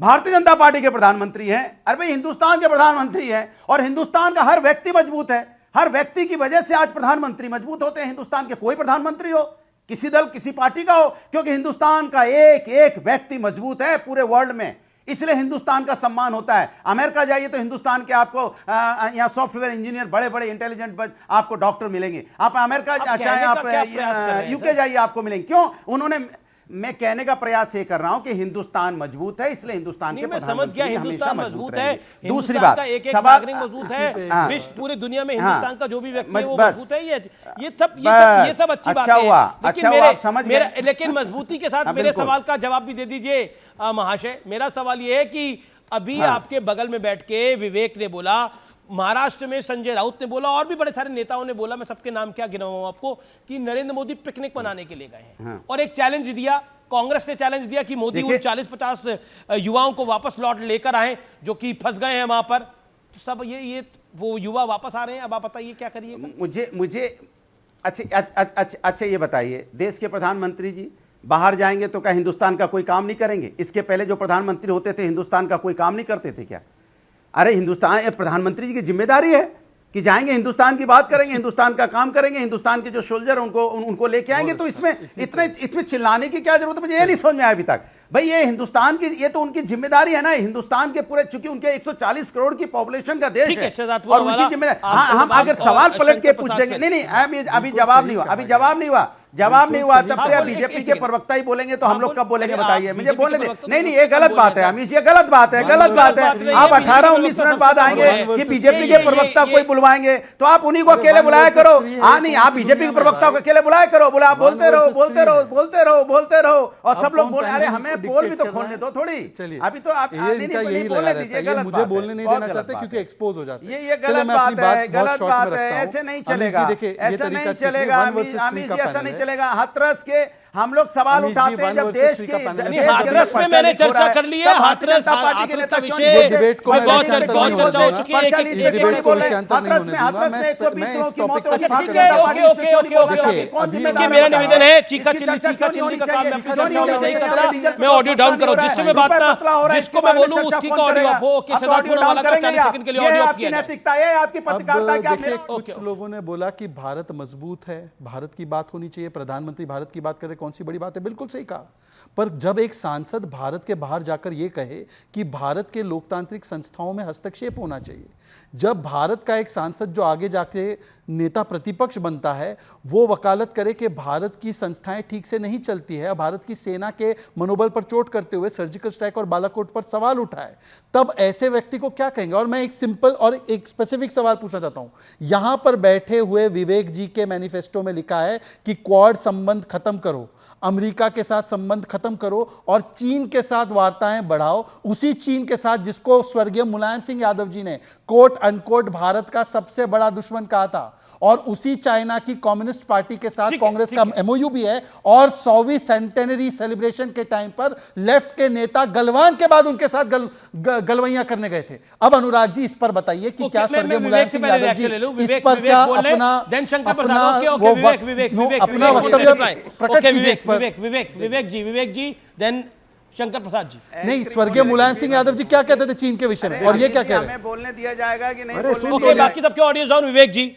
I: भारतीय जनता पार्टी के प्रधानमंत्री हैं। अरे भाई, हिंदुस्तान के प्रधानमंत्री हैं और हिंदुस्तान का हर व्यक्ति मजबूत है। हर व्यक्ति की वजह से आज प्रधानमंत्री मजबूत होते हैं। हिंदुस्तान के कोई प्रधानमंत्री हो, किसी दल किसी पार्टी का हो, क्योंकि हिंदुस्तान का एक एक व्यक्ति मजबूत है पूरे वर्ल्ड में, इसलिए हिंदुस्तान का सम्मान होता है। अमेरिका जाइए तो हिंदुस्तान के आपको यहाँ सॉफ्टवेयर इंजीनियर, बड़े बड़े इंटेलिजेंट आपको डॉक्टर मिलेंगे। आप अमेरिका चाहे आप यूके जाइए आपको मिलेंगे। क्यों? उन्होंने, मैं कहने का प्रयास ये कर रहा हूं कि हिंदुस्तान मजबूत है, इसलिए हिंदुस्तान के
A: मैं समझ गया, हिंदुस्तान मजबूत है।
I: दूसरी बात,
A: एक एक नागरिक मजबूत है, विश्व पूरी दुनिया में हिंदुस्तान का जो भी व्यक्ति है वो मजबूत है। ये सब अच्छी बात है, लेकिन मजबूती के साथ मेरे सवाल का जवाब भी दे दीजिए महाशय। मेरा सवाल ये है कि अभी आपके बगल में बैठ के विवेक ने बोला, महाराष्ट्र में संजय राउत ने बोला, और भी बड़े सारे नेताओं ने बोला, मैं सबके नाम क्या गिनाऊं आपको, कि नरेंद्र मोदी पिकनिक मनाने के लिए गए हैं। और एक चैलेंज दिया, कांग्रेस ने चैलेंज दिया कि मोदी उन 40-50 युवाओं को वापस लौट लेकर आए जो कि फंस गए हैं वहां पर। तो सब ये वो युवा वापस आ रहे हैं। अब आप बताइए क्या करिए।
I: मुझे अच्छा ये बताइए, देश के प्रधानमंत्री जी बाहर जाएंगे तो क्या हिंदुस्तान का कोई काम नहीं करेंगे? इसके पहले जो प्रधानमंत्री होते थे हिंदुस्तान का कोई काम नहीं करते थे क्या? अरे हिंदुस्तान, प्रधानमंत्री जी की जिम्मेदारी है कि जाएंगे, हिंदुस्तान की बात करेंगे, हिंदुस्तान का काम करेंगे, हिंदुस्तान के जो सोल्जर उनको लेके आएंगे। तो इसमें चिल्लाने की क्या जरूरत है? मुझे ये नहीं समझ में आया अभी तक। भाई ये हिंदुस्तान की, ये तो उनकी जिम्मेदारी है ना, हिंदुस्तान के पूरे, चूंकि उनके 140 करोड़ की पॉपुलेशन का देश है और उनकी जिम्मेदारी। हम अगर सवाल पलट के पूछ देंगे, नहीं, अभी जवाब नहीं हुआ, तब से बीजेपी के प्रवक्ता ही बोलेंगे तो हम लोग कब बोलेंगे बताइए? मुझे बोलने दे। नहीं, ये गलत बात है अमीश, ये गलत बात है। आप 18-19 मिनट बाद आएंगे कि बीजेपी के प्रवक्ता कोई बुलवाएंगे तो आप उन्हीं को अकेले बुलाया करो। हाँ, नहीं, आप बीजेपी के प्रवक्ता को अकेले बुलाया करो, बोला आप बोलते रहो और सब लोग बोल। अरे हमें बोल भी तो खोलने दो थोड़ी।
H: चलिए,
I: अभी तो आप बोलने दीजिए।
H: मुझे बोलने नहीं देना चाहते क्योंकि एक्सपोज हो जाते हैं।
I: ये गलत बात है, ऐसे नहीं चलेगा, ऐसा नहीं चलेगा अमीश जी, ऐसा नहीं चलेगा। हाथरस के हम लोग सवाल उठाते हैं जब देश के
A: हाथरस पे मैंने चर्चा कर ली है। हाथरस का विषय बहुत चर्चा हो चुकी है। मेरा निवेदन है, चीखा चिल्ली का काम मैं ऑडियो डाउन करो, जिससे मैं बात ना, जिसको मैं बोलूं उसकी का ऑडियो अप हो, कि सिद्धार्थ वाला का 40 सेकंड के लिए ऑडियो अप किया जाए।
I: आपकी पत्रकारिता क्या?
H: देखिए, कुछ लोगों ने बोला कि भारत मजबूत है, भारत की बात होनी चाहिए, प्रधानमंत्री भारत की बात करे, कौन सी बड़ी बात है? बिल्कुल सही कहा। पर जब एक सांसद भारत के बाहर जाकर यह कहे कि भारत के लोकतांत्रिक संस्थाओं में हस्तक्षेप होना चाहिए, जब भारत का एक सांसद जो आगे जाके नेता प्रतिपक्ष बनता है वो वकालत करे कि भारत की संस्थाएं ठीक से नहीं चलती है, भारत की सेना के मनोबल पर चोट करते हुए सर्जिकल स्ट्राइक और बालाकोट पर सवाल उठाए, तब ऐसे व्यक्ति को क्या कहेंगे? और मैं एक सिंपल और एक स्पेसिफिक सवाल पूछना चाहता हूं। यहां पर बैठे हुए विवेक जी के मैनिफेस्टो में लिखा है कि क्वाड संबंध खत्म करो, अमेरिका के साथ संबंध खत्म करो और चीन के साथ वार्ताएं बढ़ाओ। उसी चीन के साथ जिसको स्वर्गीय मुलायम सिंह यादव जी ने कोट अनकोट भारत का सबसे बड़ा दुश्मन कहा था, और उसी चाइना की कम्युनिस्ट पार्टी के साथ कांग्रेस का एमओयू भी है। और 100वीं सेंटेनरी सेलिब्रेशन के टाइम पर लेफ्ट के नेता गलवान के बाद उनके साथ गलवैया करने गए थे। अब अनुराग जी इस पर बताइए कि क्या स्वर्गीय मुलायम सिंह यादव जी इस पर क्या अपना वक्तव्य प्रकट कीजिए।
A: विवेक जी देन शंकर प्रसाद जी।
H: नहीं, स्वर्गीय मुलायम सिंह यादव जी क्या कहते थे चीन के विषय में, और ये क्या कह रहे हैं?
I: बोलने दिया जाएगा कि नहीं?
A: ओके, बाकी सबके audio on. Vivek ji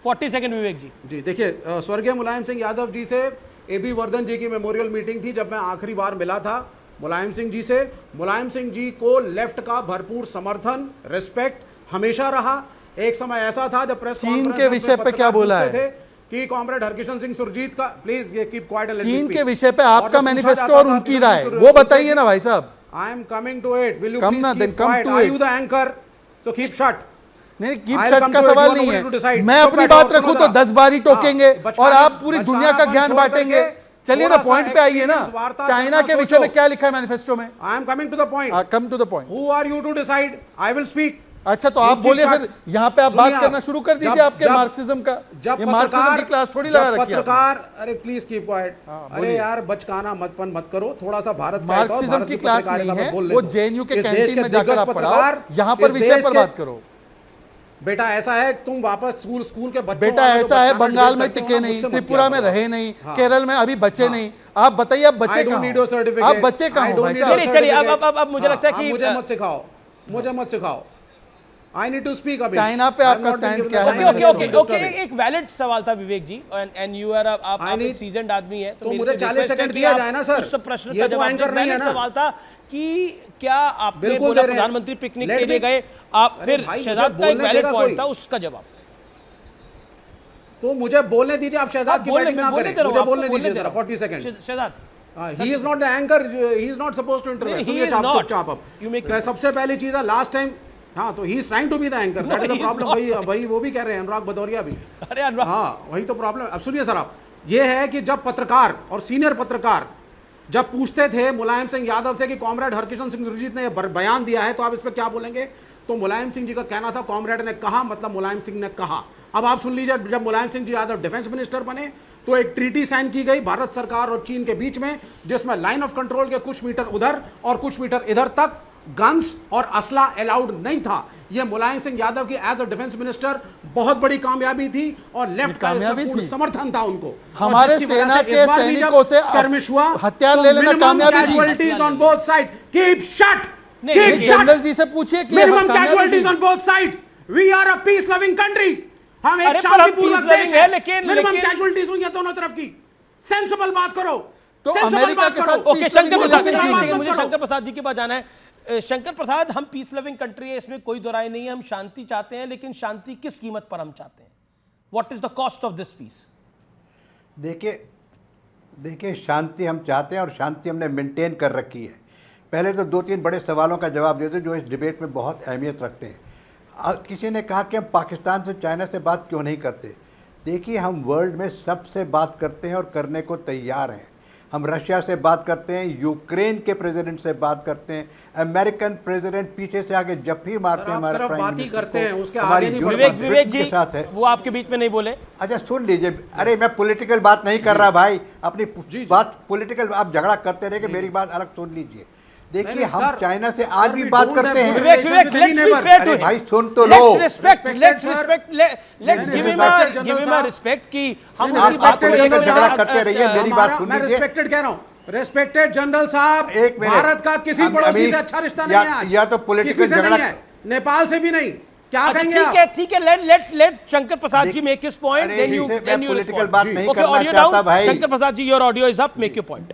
A: 40 second. Vivek ji
C: देखिए, स्वर्गीय मुलायम सिंह यादव जी से एबी वर्धन जी की मेमोरियल मीटिंग थी जब मैं आखिरी बार मिला था मुलायम सिंह जी से। मुलायम सिंह जी को लेफ्ट का भरपूर समर्थन, रिस्पेक्ट हमेशा रहा। एक समय ऐसा था जब प्रेस
H: चीन के विषय पे क्या बोला है
C: कि कॉमरेड हरकिशन सिंह सुरजीत का, प्लीज ये कीप क्वाइट।
H: चीन के विषय पे आपका मैनिफेस्टो और उनकी राय वो बताइए ना भाई साहब।
C: I am coming to it, will you
H: come ना, then come to
C: it. You the anchor, so keep shut.
H: नहीं, कीप शट का सवाल नहीं है। मैं अपनी बात रखूं तो 10 बार ही टोकेंगे और आप पूरी दुनिया का ज्ञान बांटेंगे। चलिए ना, पॉइंट पे आइए ना। चाइना के विषय में क्या लिखा है मैनिफेस्टो में?
C: I am coming to the point.
H: Come to the point.
C: Who are you to decide? I will speak.
H: अच्छा, तो आप बोलिए फिर, यहाँ पे आप बात करना शुरू कर दीजिए आपके मार्क्सिज्म का। ये मार्क्सिज्म की क्लास थोड़ी लगा रखी है
C: पत्रकार। अरे प्लीज कीप क्वाइट। अरे यार, बचकाना मत करो, थोड़ा सा भारत
H: मार्क्सिज्म की क्लास नहीं है, वो जेएनयू के कैंटीन में जाकर आप पढ़ाओ, यहाँ पर विषय पर बात करो।
C: बेटा ऐसा है, तुम वापस स्कूल के बच्चों,
H: बेटा ऐसा है, बंगाल में टिके नहीं, त्रिपुरा में रहे नहीं, केरल में अभी बचे नहीं। आप बताइए, अब बच्चे कहाँ? आप बच्चे कहाँ हो भाई साहब?
A: चलिए अब मुझे लगता है कि
C: मुझे मत सिखाओ। I need to speak अभी।
H: चाइना पे आपका स्टैंड क्या है?
A: ओके, एक वैलिड सवाल था विवेक जी, एंड यू आर आप एक सीजन्ड आदमी है,
C: तो मुझे 40 सेकंड दिया जाए ना सर।
A: उस प्रश्न
C: ये
A: का
C: तो
A: जवाब
C: एंकर नहीं है ना।
A: सवाल था कि क्या आपने
C: बिल्कुल
A: बोला
C: दे रहे हैं।
A: प्रधानमंत्री पिकनिक
C: Let
A: के लिए
C: me-
A: गए आप,
C: अरे
A: फिर
C: भाई,
A: शहजाद
C: मुझे
A: का एक
C: बोलने
A: वैलिड
C: देगा
A: पॉइंट
C: कोई?
A: था, उसका जवाब
C: तो मुझे बोलने दीजिए, आप शहजाद की बैटिंग ना करें, मुझे बोलने दीजिए जरा 40 second.
A: Shehzad
C: he is not the anchor, he is not suppose to interview.
A: नहीं, he
C: सुनिए
A: is
C: चाप
A: not.
C: चाप अब
A: You make
C: क्या सबसे पहली चीज है, लास्ट टाइम, हाँ तो he is trying to be the anchor, that is the
A: he is
C: problem.
A: not.
C: वही वही वो भी कह रहे हैं, अनुराग भदौरिया भी।
A: अरे अनुराग,
C: हाँ वही तो प्रॉब्लम। अब सुनिए सर, आप ये है कि जब पत्रकार और सीनियर पत्रकार जब पूछते थे मुलायम सिंह यादव से कि कॉमरेड हरकिशन सिंह सुरजीत ने ये बयान दिया है तो आप इस पर क्या बोलेंगे, तो मुलायम सिंह जी का कहना था कॉमरेड ने कहा, मतलब मुलायम सिंह ने कहा। अब आप सुन लीजिए, जब मुलायम सिंह जी यादव डिफेंस मिनिस्टर बने तो एक ट्रीटी साइन की गई भारत सरकार और चीन के बीच में, जिसमें लाइन ऑफ कंट्रोल के कुछ मीटर उधर और कुछ मीटर इधर तक गन्स और असला अलाउड नहीं था। यह मुलायम सिंह यादव की एज अ डिफेंस मिनिस्टर बहुत बड़ी कामयाबी थी और लेफ्ट का
H: कामयाबी
C: पूर्ण
H: थी।
C: समर्थन था उनको।
H: हमारे
C: और जिसकी वजह
H: सेना
C: से
H: के
C: इस बार भी जब
H: सैनिकों से
C: skirmish हुआ,
H: हथियार
C: तो
H: ले लेना
C: minimum
H: कामयाबी थी।
C: casualties on both sides. Keep shut.
A: नहीं,
C: Keep
A: नहीं,
C: shut.
H: जनरल जी से पूछिए कि
C: Minimum
H: कामयाबी
C: casualties
H: थी।
C: on both sides. We are a peace loving country. हम एक
A: अरे पर हम
C: शांतिपूर्वक
A: peace
C: देश
A: loving
C: है,
A: है, लेकिन-
C: minimum
A: लेकिन-
C: casualties हुई हैं दोनों तरफ की। सेंसिबल बात करो।
H: तो
C: Sensible
H: अमेरिका
C: बात
H: के
C: करो।
H: साथ
A: ओके,
H: peace
A: शंकर
H: loving
A: प्रसाद,
H: relationship
C: बात मत
A: मुझे
C: करो।
A: शंकर प्रसाद जी के पास जाना है। शंकर प्रसाद, हम पीस लविंग कंट्री है, इसमें कोई दो राय नहीं है, हम शांति चाहते हैं, लेकिन शांति किस कीमत पर हम चाहते हैं? What is the cost of this piece?
G: देखिए शांति हम चाहते हैं और शांति हमने मेंटेन कर रखी है। पहले तो 2-3 बड़े सवालों का जवाब दे दो जो इस डिबेट में बहुत अहमियत रखते हैं। किसी ने कहा कि हम पाकिस्तान से, चाइना से बात क्यों नहीं करते। देखिए हम वर्ल्ड में सबसे बात करते हैं और करने को तैयार हैं। हम रशिया से बात करते हैं, यूक्रेन के प्रेसिडेंट से बात करते हैं, अमेरिकन प्रेसिडेंट पीछे से आगे जब भी मारते हैं हमारे प्राइम मिनिस्टर
C: करते हैं, उसके
G: हमारी
C: आगे नहीं
G: यूरोप
A: विवेक विवेक जी
G: के साथ है।
A: वो आपके बीच में नहीं बोले।
G: अच्छा सुन लीजिए, अरे मैं पॉलिटिकल बात नहीं कर रहा भाई, अपनी बात पॉलिटिकल, आप झगड़ा करते रहे कि मेरी बात अलग सुन लीजिए। देखिए हम चाइना से आज भी बात करते हैं।
A: Vivek Vivek, let's be fair to
G: अरे
A: हिम।
G: भाई सुन तो लो।
A: Let's give him a respect कि हम
G: आप
A: उनकी बात को
G: पॉलिटिकल
A: लेकर
G: झगड़ा करते रहिए, मेरी बात सुन
C: मैं
G: लीजिए।
C: रिस्पेक्टेड कह रहा हूं, रिस्पेक्टेड जनरल साहब,
G: एक मिनट।
C: भारत का किसी पड़ोसी
G: अभी
C: से अच्छा रिश्ता नहीं है आज।
G: या तो पॉलिटिकल
C: किसी से
G: झगड़ा-
C: नहीं है, नेपाल से भी नहीं। क्या कहेंगे आप?
A: ठीक है, लेट शंकर प्रसाद जी मेक हिज पॉइंट,
G: अरे
A: देन यू
G: इसे मैं political बात नहीं
A: ओके,
G: करना
A: ऑडियो
G: चाहता
A: डाउन,
G: भाई।
A: Shankar Prasad ji your audio is up, make your point.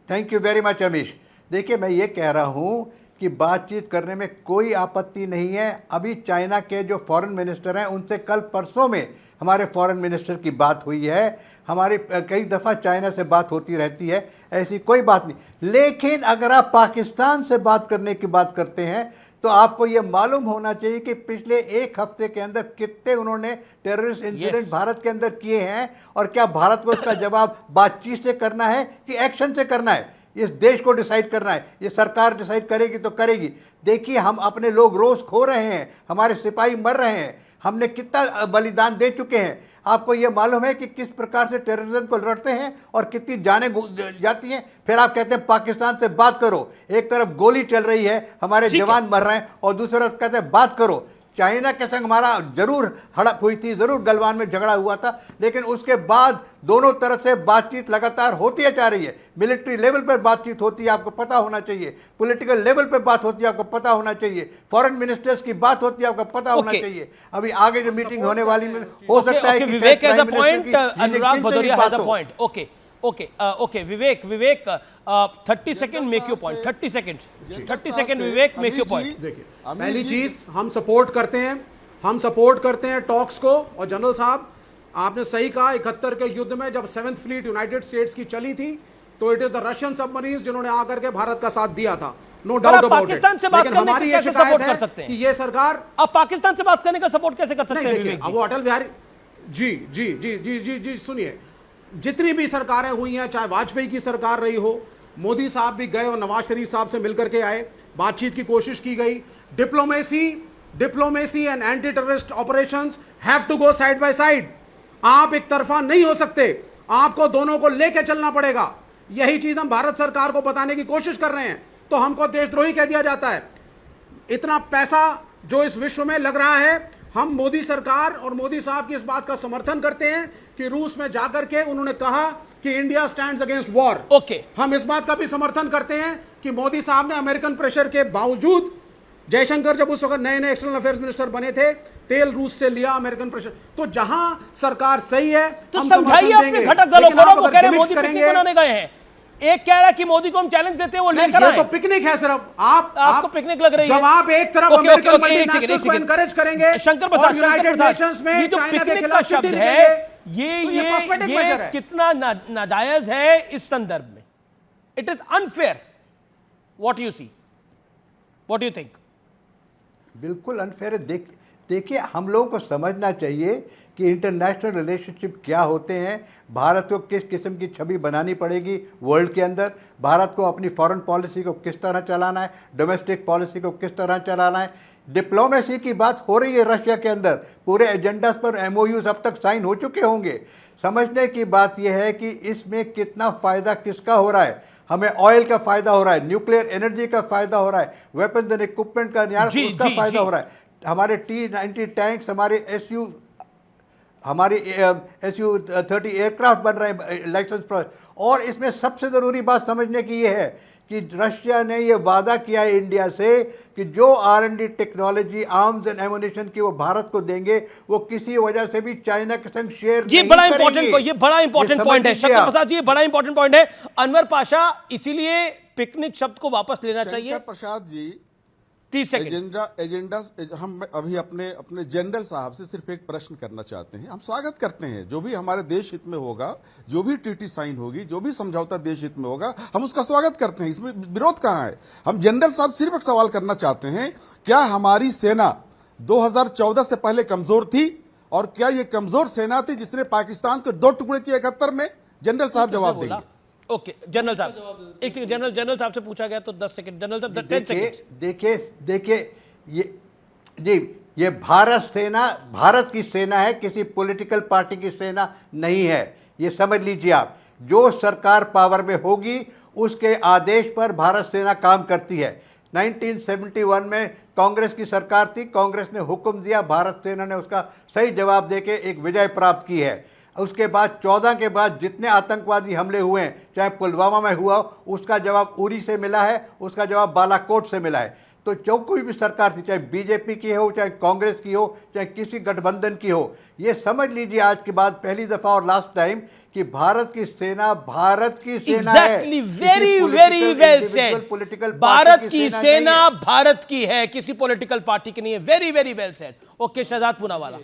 G: Thank you very much Amish. देखिए मैं ये कह रहा हूँ कि बातचीत करने में कोई आपत्ति नहीं है। अभी चाइना के जो फॉरेन मिनिस्टर हैं उनसे कल परसों में हमारे फॉरेन मिनिस्टर की बात हुई है। हमारी कई दफ़ा चाइना से बात होती रहती है, ऐसी कोई बात नहीं। लेकिन अगर आप पाकिस्तान से बात करने की बात करते हैं तो आपको ये मालूम होना चाहिए कि पिछले 1 हफ्ते के अंदर कितने उन्होंने टेररिस्ट इंसिडेंट भारत के अंदर किए हैं, और क्या भारत को इसका जवाब बातचीत से करना है कि एक्शन से करना है। इस देश को डिसाइड करना है, ये सरकार डिसाइड करेगी तो करेगी। देखिए हम अपने लोग रोज़ खो रहे हैं, हमारे सिपाही मर रहे हैं, हमने कितना बलिदान दे चुके हैं। आपको ये मालूम है कि किस प्रकार से टेररिज्म को लड़ते हैं और कितनी जानें जाती हैं। फिर आप कहते हैं पाकिस्तान से बात करो। एक तरफ गोली चल रही है, हमारे जवान मर रहे हैं, और दूसरी तरफ कहते हैं बात करो। चाइना के संग हमारा जरूर हड़प हुई थी, जरूर गलवान में झगड़ा हुआ था, लेकिन उसके बाद दोनों तरफ से बातचीत लगातार होती जा रही है। मिलिट्री लेवल पर बातचीत होती है, आपको पता होना चाहिए। पॉलिटिकल लेवल पर बात होती है, आपको पता होना चाहिए। फॉरेन मिनिस्टर्स की बात होती है, आपको पता होना चाहिए। अभी आगे जो मीटिंग होने वाली में हो सकता है कि
A: Vivek has a point, Anurag Bhadauria has a point. Okay Vivek 30 second, make your point. 30 second Vivek, make your point.
C: देखिए पहली चीज हम सपोर्ट करते हैं टॉक्स को। और जनरल साहब आपने सही कहा, 71 के युद्ध में जब 7th फ्लीट यूनाइटेड स्टेट्स की चली थी तो it is the Russian submarines जिन्होंने आकर के भारत का साथ दिया था, no doubt about it.
A: Pakistan से बात करने का कैसे सपोर्ट कर सकते हैं
C: कि ये सरकार,
A: अब पाकिस्तान से बात करने का सपोर्ट कैसे कर सकते हैं विवेक
C: अब वो अटल बिहारी जी सुनिए, जितनी भी सरकारें हुई हैं, चाहे वाजपेयी की सरकार रही हो, मोदी साहब भी गए और नवाज शरीफ साहब से मिलकर के आए, बातचीत की कोशिश की गई। Diplomacy and anti terrorist operations have to go side by side. आप एक तरफा नहीं हो सकते, आपको दोनों को लेके चलना पड़ेगा। यही चीज हम भारत सरकार को बताने की कोशिश कर रहे हैं, तो हमको देशद्रोही कह दिया जाता है। इतना पैसा जो इस विश्व में लग रहा है, हम मोदी सरकार और मोदी साहब की इस बात का समर्थन करते हैं कि रूस में जाकर के उन्होंने कहा कि India stands against war.
A: Okay,
C: हम इस बात का भी समर्थन करते हैं कि मोदी साहब ने अमेरिकन प्रेशर के बावजूद जयशंकर जब उस वक्त नए नए एक्सटर्नल अफेयर्स मिनिस्टर बने थे, तेल रूस से लिया, अमेरिकन प्रेशर। तो जहां सरकार सही है
A: तो
C: हम
A: समझाइए
C: समर्थन
A: अपने
C: देंगे।
A: घटक दलों
C: लेकिन
A: को,
C: आप
A: वो
C: अगर
A: कह रहे हैं
C: gimmicks
A: मोदी पिकनिक बनाने गए हैं, एक कह रहा है कि मोदी को हम चैलेंज देते हैं, वो लेकर
C: ये
A: आए।
C: तो पिकनिक है सिर्फ।
A: आपको पिकनिक लग रही है?
C: जब आप एक तरफ
A: ओके,
C: अमेरिकन
A: ओके, ओके, एक
C: मल्टीनेशनल्स को
A: सेकंड।
C: एनकरेज करेंगे
A: शंकर
C: और
A: प्रसाद,
C: यूनाइटेड नेशंस में
A: ये जो
C: चाइना के
A: पिकनिक का
C: खिलाफ
A: शब्द
C: चिट्ठी
A: है,
C: लिखेंगे,
A: ये
C: तो ये कॉस्मेटिक मेजर है।
A: कितना नाजायज है इस संदर्भ में? It is unfair. What you see, what you think?
G: बिल्कुल अनफेयर है। देखिए, हम लोगों को समझना चाहिए कि इंटरनेशनल रिलेशनशिप क्या होते हैं, भारत को किस किस्म की छवि बनानी पड़ेगी वर्ल्ड के अंदर, भारत को अपनी फॉरेन पॉलिसी को किस तरह चलाना है, डोमेस्टिक पॉलिसी को किस तरह चलाना है। डिप्लोमेसी की बात हो रही है रशिया के अंदर, पूरे एजेंडास पर एमओयूज अब तक साइन हो चुके होंगे। समझने की बात यह है कि इसमें कितना फ़ायदा किसका हो रहा है। हमें ऑयल का फायदा हो रहा है, न्यूक्लियर एनर्जी का फायदा हो रहा है, वेपन्स एंड इक्विपमेंट का उसका फायदा हो रहा है, हमारे T-90 टैंक्स, हमारे SU-30 एयरक्राफ्ट बन रहे हैं लाइसेंस पर। और इसमें सबसे ज़रूरी बात समझने की ये है कि रशिया ने ये वादा किया है इंडिया से कि जो R&D technology, arms and ammunition की वो भारत को देंगे, वो किसी वजह से भी चाइना के संग शेयर
A: ये
G: नहीं
A: बड़ा
G: करेंगे।
A: इंपॉर्टेंट, ये बड़ा इंपॉर्टेंट पॉइंट है शंकर प्रसाद जी, ये बड़ा इंपॉर्टेंट पॉइंट है। अनवर पाशा, इसीलिए पिकनिक शब्द को वापस लेना चाहिए।
F: शंकर प्रसाद जी,
A: 30 सेकंड।
F: एजेंडा हम अभी अपने जनरल साहब से सिर्फ एक प्रश्न करना चाहते हैं। हम स्वागत करते हैं जो भी हमारे देश हित में होगा, जो भी ट्रीटी साइन होगी, जो भी समझौता देश हित में होगा, हम उसका स्वागत करते हैं, इसमें विरोध कहां है। हम जनरल साहब सिर्फ एक सवाल करना चाहते हैं, क्या हमारी सेना 2014 से पहले कमजोर थी, और क्या ये कमजोर सेना थी जिसने पाकिस्तान को 2 टुकड़े किए 71 में? जनरल साहब जवाब देंगे।
A: ओके, जनरल साहब, एक जनरल साहब से पूछा गया तो 10 सेकंड। जनरल साहब 10 सेकंड।
G: देखिए ये भारत सेना भारत की सेना है, किसी पॉलिटिकल पार्टी की सेना नहीं है। ये समझ लीजिए आप, जो सरकार पावर में होगी उसके आदेश पर भारत सेना काम करती है। 1971 में कांग्रेस की सरकार थी, कांग्रेस ने हुक्म दिया, भारत सेना ने उसका सही जवाब देके एक विजय प्राप्त की है। उसके बाद 14 के बाद जितने आतंकवादी हमले हुए हैं, चाहे पुलवामा में हुआ, उसका जवाब उरी से मिला है, उसका जवाब बालाकोट से मिला है। तो जो कोई भी सरकार थी, चाहे बीजेपी की हो, चाहे कांग्रेस की हो, चाहे किसी गठबंधन की हो, ये समझ लीजिए आज के बाद पहली दफा और लास्ट टाइम कि भारत की सेना
A: Exactly, very well said। Bharat की सेना भारत की है, किसी पॉलिटिकल पार्टी की नहीं है। Very well said. Okay, Shehzad Poonawalla.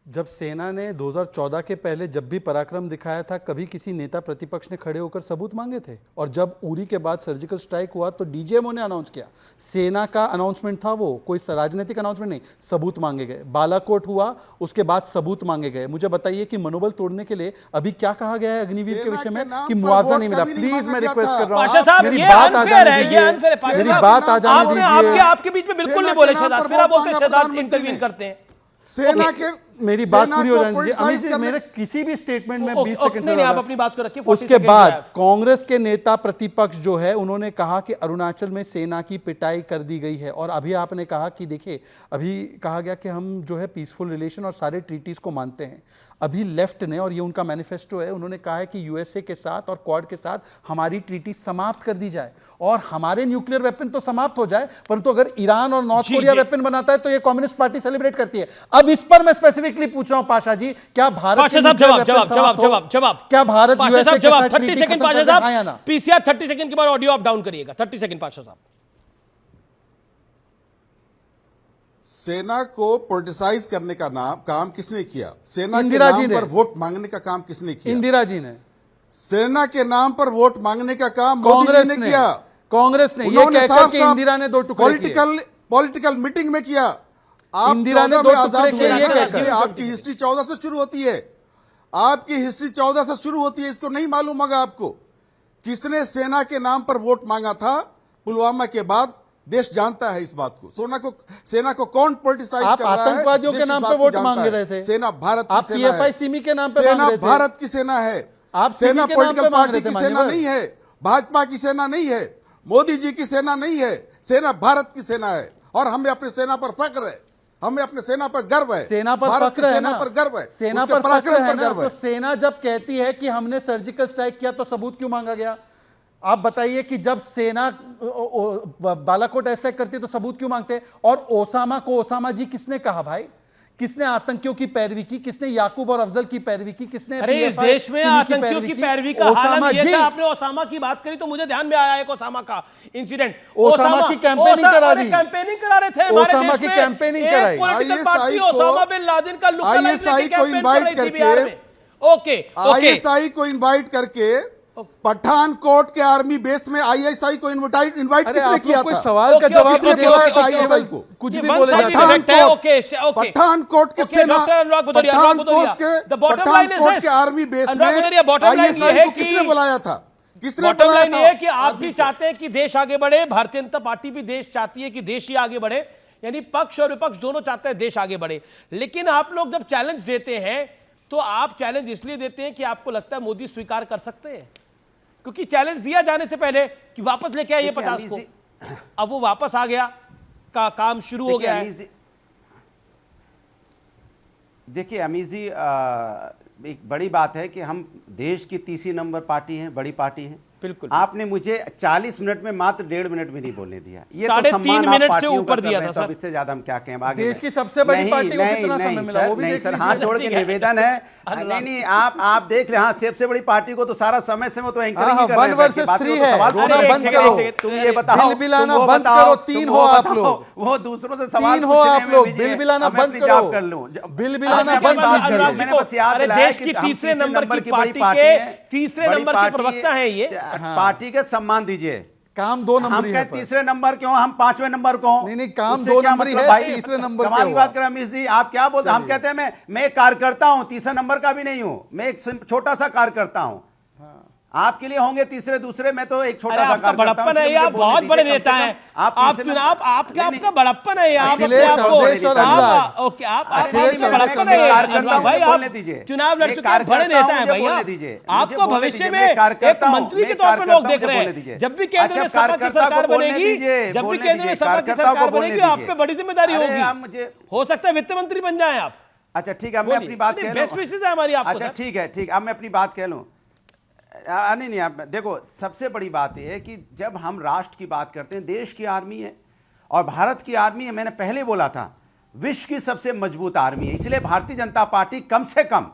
H: जब सेना ने 2014 के पहले जब भी पराक्रम दिखाया था, कभी किसी नेता प्रतिपक्ष ने खड़े होकर सबूत मांगे थे? और जब उरी के बाद सर्जिकल स्ट्राइक हुआ तो डीजीएमओ ने अनाउंस किया, सेना का अनाउंसमेंट था वो, कोई राजनीतिक अनाउंसमेंट नहीं, सबूत मांगे गए। बालाकोट हुआ, उसके बाद सबूत मांगे गए। मुझे बताइए कि मनोबल तोड़ने के लिए अभी क्या कहा गया है अग्निवीर के विषय में कि मुआवजा नहीं मिला? प्लीज मैं रिक्वेस्ट कर रहा हूँ, मेरी बात आ जाने दीजिए, मेरी बात आ जाने दीजिए।
A: आपके बीच में बिल्कुल नहीं बोले शहजाद, फिर आप बोलते हैं शहजाद इंटरवीन करते हैं।
F: सेना के
H: मेरी बात पूरी हो जानी चाहिए अमित जी। मेरे किसी भी स्टेटमेंट में 20 सेकंड से
A: आप अपनी बात को रखिए।
H: उसके बाद कांग्रेस के नेता प्रतिपक्ष जो है, उन्होंने कहा कि अरुणाचल में सेना की पिटाई कर दी गई है। और अभी आपने कहा कि देखिए, अभी कहा गया कि हम जो है पीसफुल रिलेशन और सारे ट्रीटीज को मानते हैं। अभी लेफ्ट ने, और ये उनका मैनिफेस्टो है, उन्होंने कहा है कि यूएसए के साथ और क्वाड के साथ हमारी ट्रीटी समाप्त कर दी जाए और हमारे न्यूक्लियर वेपन तो समाप्त हो जाए, परंतु अगर ईरान और नॉर्थ कोरिया वेपन बनाता है तो ये कम्युनिस्ट पार्टी सेलिब्रेट करती है। अब इस पर मैं स्पेसिफिकली पूछ रहा हूं पाशा जी, क्या भारत
A: जवाब
H: क्या भारत यूएसए के साथ
A: 30 सेकंड पाशा साहब, पीसीआर 30 सेकंड के बाद ऑडियो आप डाउन करिएगा। 30 सेकंड पाशा साहब।
F: सेना को पॉलिटिसाइज करने का काम किसने किया? सेना के
H: इंदिरा जी
F: नाम पर वोट मांगने का काम किसने किया?
H: इंदिरा जी ने।
F: सेना के नाम पर वोट मांगने का काम
H: कांग्रेस
F: ने किया।
H: कांग्रेस ने ये कहकर कि इंदिरा ने 2 टुकड़े किए,
F: पॉलिटिकल मीटिंग में किया। आप
H: इंदिरा ने 2 टुकड़े किए, ये कहकर।
F: आपकी हिस्ट्री 14 से शुरू होती है, आपकी हिस्ट्री 14 से शुरू होती है। इसको नहीं मालूम होगा आपको किसने सेना के नाम पर वोट मांगा था पुलवामा के बाद? देश जानता है इस बात को। सेना को कौन पॉलिटिसाइज कर रहा है?
H: आप आतंकवादियों के नाम पे वोट मांग रहे थे।
F: सेना भारत
H: आप पीएफआई के नाम पे मांग रहे थे।
F: भारत की सेना है।
H: आप
F: सेना पॉलिटिकल पार्टी की सेना नहीं है, भाजपा की सेना नहीं है, मोदी जी की सेना नहीं है। सेना भारत की सेना है और हमें अपनी सेना पर फख्र है, हमें अपने सेना पर गर्व है।
H: सेना पर फख्र है ना,
F: पर गर्व है,
H: सेना पर फख्र है ना। तो सेना जब कहती है कि हमने सर्जिकल स्ट्राइक किया तो सबूत क्यों मांगा गया? आप बताइए कि जब सेना बालाकोट एयर स्ट्राइक करती है तो सबूत क्यों मांगते हैं? और ओसामा को ओसामा जी किसने कहा भाई? किसने आतंकियों की पैरवी की? किसने याकूब और अफजल की पैरवी की? किसने
A: अरे इस देश में आतंकियों की पैरवी का हाल ये था। आपने ओसामा की बात करी तो मुझे ध्यान में आया एक ओसामा का इंसिडेंट।
H: ओसामा की कैंपेनिंग करा दी,
A: कैंपेनिंग करा रहे थे हमारे
H: ओसामा की कैंपेनिंग कराई।
A: Political party Osama bin Laden का लुक
J: आईएसआई को इनवाइट करके,
A: ओके
J: आईएसआई को इनवाइट करके पठानकोट के आर्मी बेस में आईएसआई को इनवाइट किसने किया
H: कोई
J: था?
H: सवाल का जवाब नहीं दे रहा आईएसआई को, कुछ भी बोले जाते हैं।
J: पठानकोट के सेना, पठानकोट के आर्मी बेस में आईएसआई को किसने बुलाया था? किसने
A: बॉटम
J: बुलाया
A: लाइन ये है कि
J: था?
A: आप भी चाहते हैं कि देश आगे बढ़े, भारतीय जनता पार्टी भी देश चाहती है कि देश ही आगे बढ़े, यानी पक्ष और विपक्ष दोनों चाहते हैं देश आगे बढ़े। लेकिन आप लोग जब चैलेंज देते हैं तो आप चैलेंज इसलिए देते हैं कि आपको लगता है मोदी स्वीकार कर सकते हैं, क्योंकि चैलेंज दिया जाने से पहले कि वापस लेके आइए 50 को, अब वो वापस आ गया, का काम शुरू हो गया है।
I: देखिए अमीर जी, एक बड़ी बात है कि हम देश की तीसरी नंबर पार्टी हैं, बड़ी पार्टी हैं।
A: बिल्कुल,
I: आपने मुझे 40 मिनट में मात्र 1.5 मिनट भी नहीं बोलने दिया। ये
A: 3.5 मिनट से ऊपर दिया था सर।
I: इससे ज्यादा हम क्या कहें आगे?
H: देश की सबसे बड़ी पार्टी को कितना समय मिला वो भी देख
I: सर,
H: लीजिए।
I: हाथ जोड़ के निवेदन है। नहीं आप देख ले, हाँ सबसे बड़ी पार्टी को तो सारा समय से वो तो एंकरिंग ही कर रहे हैं।
H: 1 वर्सेस 3 है, रोना बंद करो,
I: तुम ये बताओ,
H: बिल बिलाना बंद करो, 3 हो आप लोग,
I: वो दूसरों से सवाल
H: 3 हो आप लोग, बिल बिलाना बंद करो, बिल बिलाना बंद कीजिए।
A: अरे देश की तीसरे नंबर की पार्टी के तीसरे नंबर के प्रवक्ता है ये,
I: पार्टी के सम्मान दीजिए।
H: काम 2 नंबर
I: हम
H: ही
I: क्या
H: है,
I: तीसरे नंबर क्यों, हम 5वें नंबर को?
H: नहीं काम 2 नंबर ही है, तीसरे नंबर पे
I: कमाल की बात कर रहे जी, आप क्या बोलते हैं? हम कहते हैं मैं एक कार्यकर्ता हूं, तीसरे नंबर का भी नहीं हूं, मैं एक छोटा सा कार्यकर्ता हूं। आपके लिए होंगे तीसरे दूसरे, मैं तो एक छोटा सा
A: आपका बड़प्पन है, आप बहुत बड़े नेता हैं, आप चुनाव आपका बड़प्पन है, आप ओके आप बड़प्पन है भाई, आप चुनाव लड़ चुके हैं, बड़े नेता हैं भैया। आपको भविष्य में एक मंत्री के तौर पर लोग देख रहे हैं। जब भी केंद्र में सपा की सरकार बनेगी, जब भी केंद्र में सपा की सरकार बनेगी, आप पे बड़ी जिम्मेदारी होगी, हो सकता है वित्त मंत्री बन जाए आप।
I: अच्छा ठीक है, मैं अपनी बात कह लूं,
A: बेस्ट विशेस है हमारी आपको।
I: अच्छा ठीक है, अब मैं अपनी बात कह लूं। नहीं आप देखो, सबसे बड़ी बात यह है कि जब हम राष्ट्र की बात करते हैं, देश की आर्मी है और भारत की आर्मी है, मैंने पहले बोला था विश्व की सबसे मजबूत आर्मी है। इसलिए भारतीय जनता पार्टी कम से कम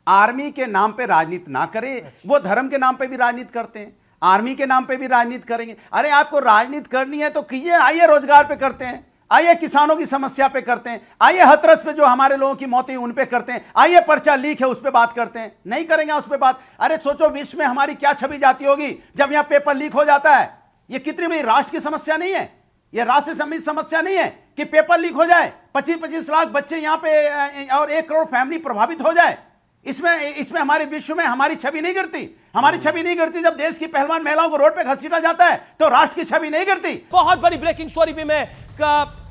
I: आर्मी के नाम पे राजनीति ना करे। वो धर्म के नाम पे भी राजनीति करते हैं, आर्मी के नाम पे भी राजनीति करेंगे। अरे आपको राजनीति करनी है तो कीजिए, आइए रोजगार पे करते हैं, आइए किसानों की समस्या पे करते हैं, आइए हथरस पे जो हमारे लोगों की मौतें उन पे करते हैं, आइए पर्चा लीक है उस पे बात करते हैं। नहीं करेंगे उस पे बात? अरे सोचो विश्व में हमारी क्या छवि जाती होगी जब यहां पेपर लीक हो जाता है। ये कितनी बड़ी राष्ट्र की समस्या नहीं है, ये राष्ट्र से संबंधित समस्या नहीं है कि पेपर लीक हो जाए, 25-25 लाख बच्चे यहां पे और 1 करोड़ फैमिली प्रभावित हो जाए। इसमें हमारे विश्व में हमारी छवि नहीं गिरती। हमारी छवि नहीं गिरती जब देश की पहलवान महिलाओं को रोड पे घसीटा जाता है, तो राष्ट्र की छवि नहीं गिरती।
A: बहुत बड़ी ब्रेकिंग स्टोरी भी मैं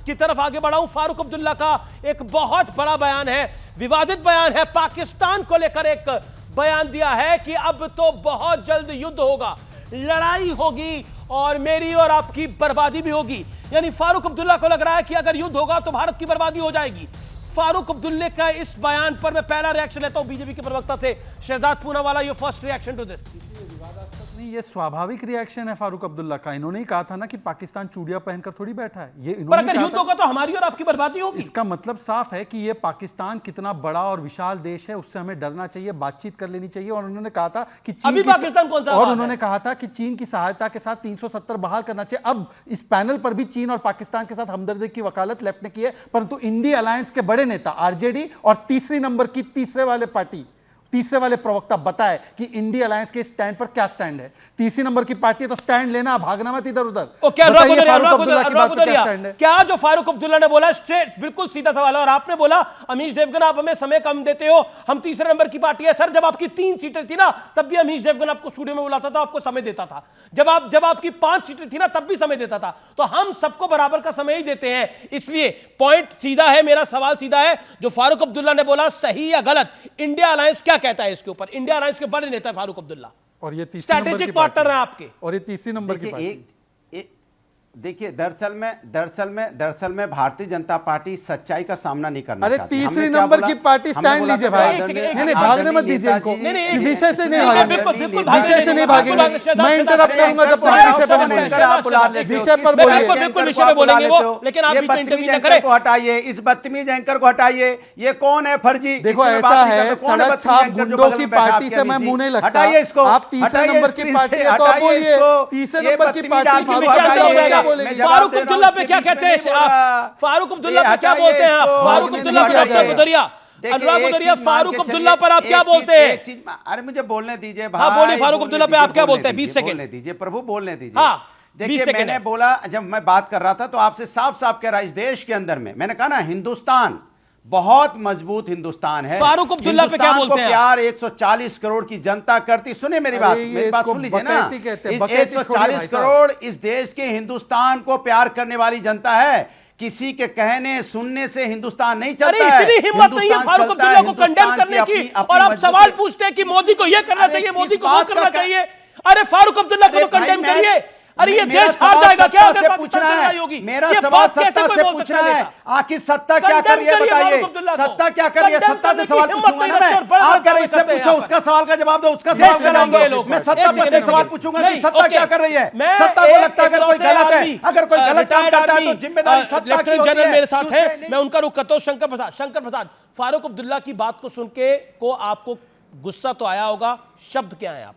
A: की तरफ आगे बढ़ा हूं। फारूक अब्दुल्ला का एक बहुत बड़ा बयान है, विवादित बयान है, पाकिस्तान को लेकर एक बयान दिया है कि अब तो बहुत जल्द युद्ध होगा, लड़ाई होगी और मेरी और आपकी बर्बादी भी होगी। यानी फारूक अब्दुल्ला को लग रहा है कि अगर युद्ध होगा तो भारत की बर्बादी हो जाएगी। फारूक अब्दुल्ला का इस बयान पर मैं पहला रिएक्शन लेता हूं बीजेपी के प्रवक्ता से, Shehzad Poonawalla, your first reaction to this.
H: ये स्वाभाविक रिएक्शन है फारूक अब्दुल्ला का। इन्होंने ही कहा था ना कि पाकिस्तान चूड़ियां पहनकर थोड़ी बैठा है। ये
A: पर अगर युद्ध होगा तो हमारी और आपकी बर्बादी होगी।
H: इसका मतलब साफ है कि ये पाकिस्तान कितना बड़ा और विशाल देश है, उससे हमें डरना चाहिए, बातचीत कर लेनी चाहिए। और उन्होंने कहा था कि चीन
A: अभी पाकिस्तान कौन सा,
H: और उन्होंने कहा था कि चीन की सहायता के साथ 370 बहाल करना चाहिए। अब इस पैनल पर भी चीन और पाकिस्तान के साथ हमदर्दी की वकालत लेफ्ट ने की है, परंतु इंडिया अलायंस के बड़े नेता आरजेडी और तीसरी नंबर की तीसरे वाले प्रवक्ता बताए कि इंडिया अलायंस के स्टैंड पर क्या स्टैंड है। तीसरी नंबर की पार्टी है तो स्टैंड लेना, भागना मत इधर उधर।
A: क्या जो फारूक अब्दुल्ला ने बोला स्ट्रेट बिल्कुल सीधा सवाल है। और आपने बोला अमीश देवगन आप हमें समय कम देते हो, हम तीसरे नंबर की पार्टी है। सर जब आपकी 3 सीटें थी ना तब भी अमीश देवगन आपको स्टूडियो में बुलाता था, आपको समय देता था। जब आपकी 5 सीटें थी ना तब भी समय देता था। तो हम सबको बराबर का समय ही देते हैं। इसलिए पॉइंट सीधा है, मेरा सवाल सीधा है, जो फारूक अब्दुल्ला ने बोला सही या गलत? इंडिया अलायंस क्या कहता है इसके ऊपर? इंडिया अलायंस के बड़े नेता फारूक अब्दुल्ला
H: और ये
A: स्ट्रैटेजिक पार्टनर है आपके,
H: और ये तीसरी नंबर की
I: देखिए, दरअसल में भारतीय जनता पार्टी सच्चाई का सामना नहीं करना
H: अरे
I: चाहती।
H: तीसरी नंबर की पार्टी स्टैंड लीजिए भाई। नहीं भागने मत दीजिए इनको, विषय से नहीं भागेंगे, विषय से नहीं भागेंगे। मैं इंटरप्ट करूंगा जब तक विषय पर बोलेंगे, विषय पर बोलिए।
A: बिल्कुल विषय पे बोलेंगे वो, लेकिन आप इंटरव्यू न करें।
I: हटाइए, इस बदतमीज एंकर को हटाइए। ये कौन है फर्जी?
H: देखो ऐसा है, सड़क छाप गुंडों की पार्टी से मैं मुंह नहीं लगता। आप तीसरे नंबर की पार्टी है तो आप बोलिए, तीसरे नंबर की पार्टी
A: फारूक अब्दुल्ला पे क्या कहते हैं आप? फारूक अब्दुल्ला पे क्या बोलते हैं आप? फारूक अब्दुल्ला पे अनुराग गुदरिया, फारूक अब्दुल्ला पर आप क्या बोलते हैं?
I: अरे मुझे बोलने दीजिए भाई।
A: हाँ बोलिए, फारूक अब्दुल्ला पे आप क्या बोलते हैं? 20 सेकंड
I: दीजिए प्रभु, बोलने दीजिए।
A: हाँ,
I: देखिए, मैंने बोला, जब मैं बात कर रहा था तो आपसे साफ साफ कह रहा, इस देश के अंदर में मैंने कहा ना, हिंदुस्तान बहुत मजबूत हिंदुस्तान है।
A: फारूक अब्दुल्ला पे क्या बोलते हैं?
I: प्यार 140 करोड़ की जनता करती। सुनिए मेरी बात सुन लीजिए ना। 140 करोड़ इस देश के हिंदुस्तान को प्यार करने वाली जनता है। किसी के कहने सुनने से हिंदुस्तान नहीं चलता है।
A: इतनी हिम्मत नहीं है फारूक अब्दुल्ला को कंडेम करने की, और आप सवाल पूछते हैं कि मोदी को यह करना चाहिए, मोदी को वो करना चाहिए। अरे फारूक अब्दुल्ला को तो कंडेम करिए। अरे ये देश हार जाएगा क्या अगर पाकिस्तान से लड़ाई होगी?
I: मेरा
A: ये
I: सवाल
A: बात कैसे
I: सत्ता
A: कोई
I: से
A: बोल
I: पूछना
A: सकता
I: है।
A: है?
I: आखिर सत्ता क्या कर रही है बताइए, सत्ता क्या कर रही है? सत्ता से सवाल पूछूंगा ना मैं। आप कह रहे इससे पूछो, उसका सवाल का जवाब दो, उसका सवाल का जवाब दो। मैं सत्ता पर से सवाल पूछूंगा कि सत्ता क्या कर रही है। सत्ता को लगता है अगर कोई गलत है, अगर कोई गलत काम करता है तो जिम्मेदारी सत्ता की होती है।
A: लेफ्टिनेंट जनरल मेरे साथ है, मैं उनका रुख करता हूं। शंकर प्रसाद, फारूक अब्दुल्ला की बात को सुन के को आपको गुस्सा तो आया होगा, शब्द क्या है आप?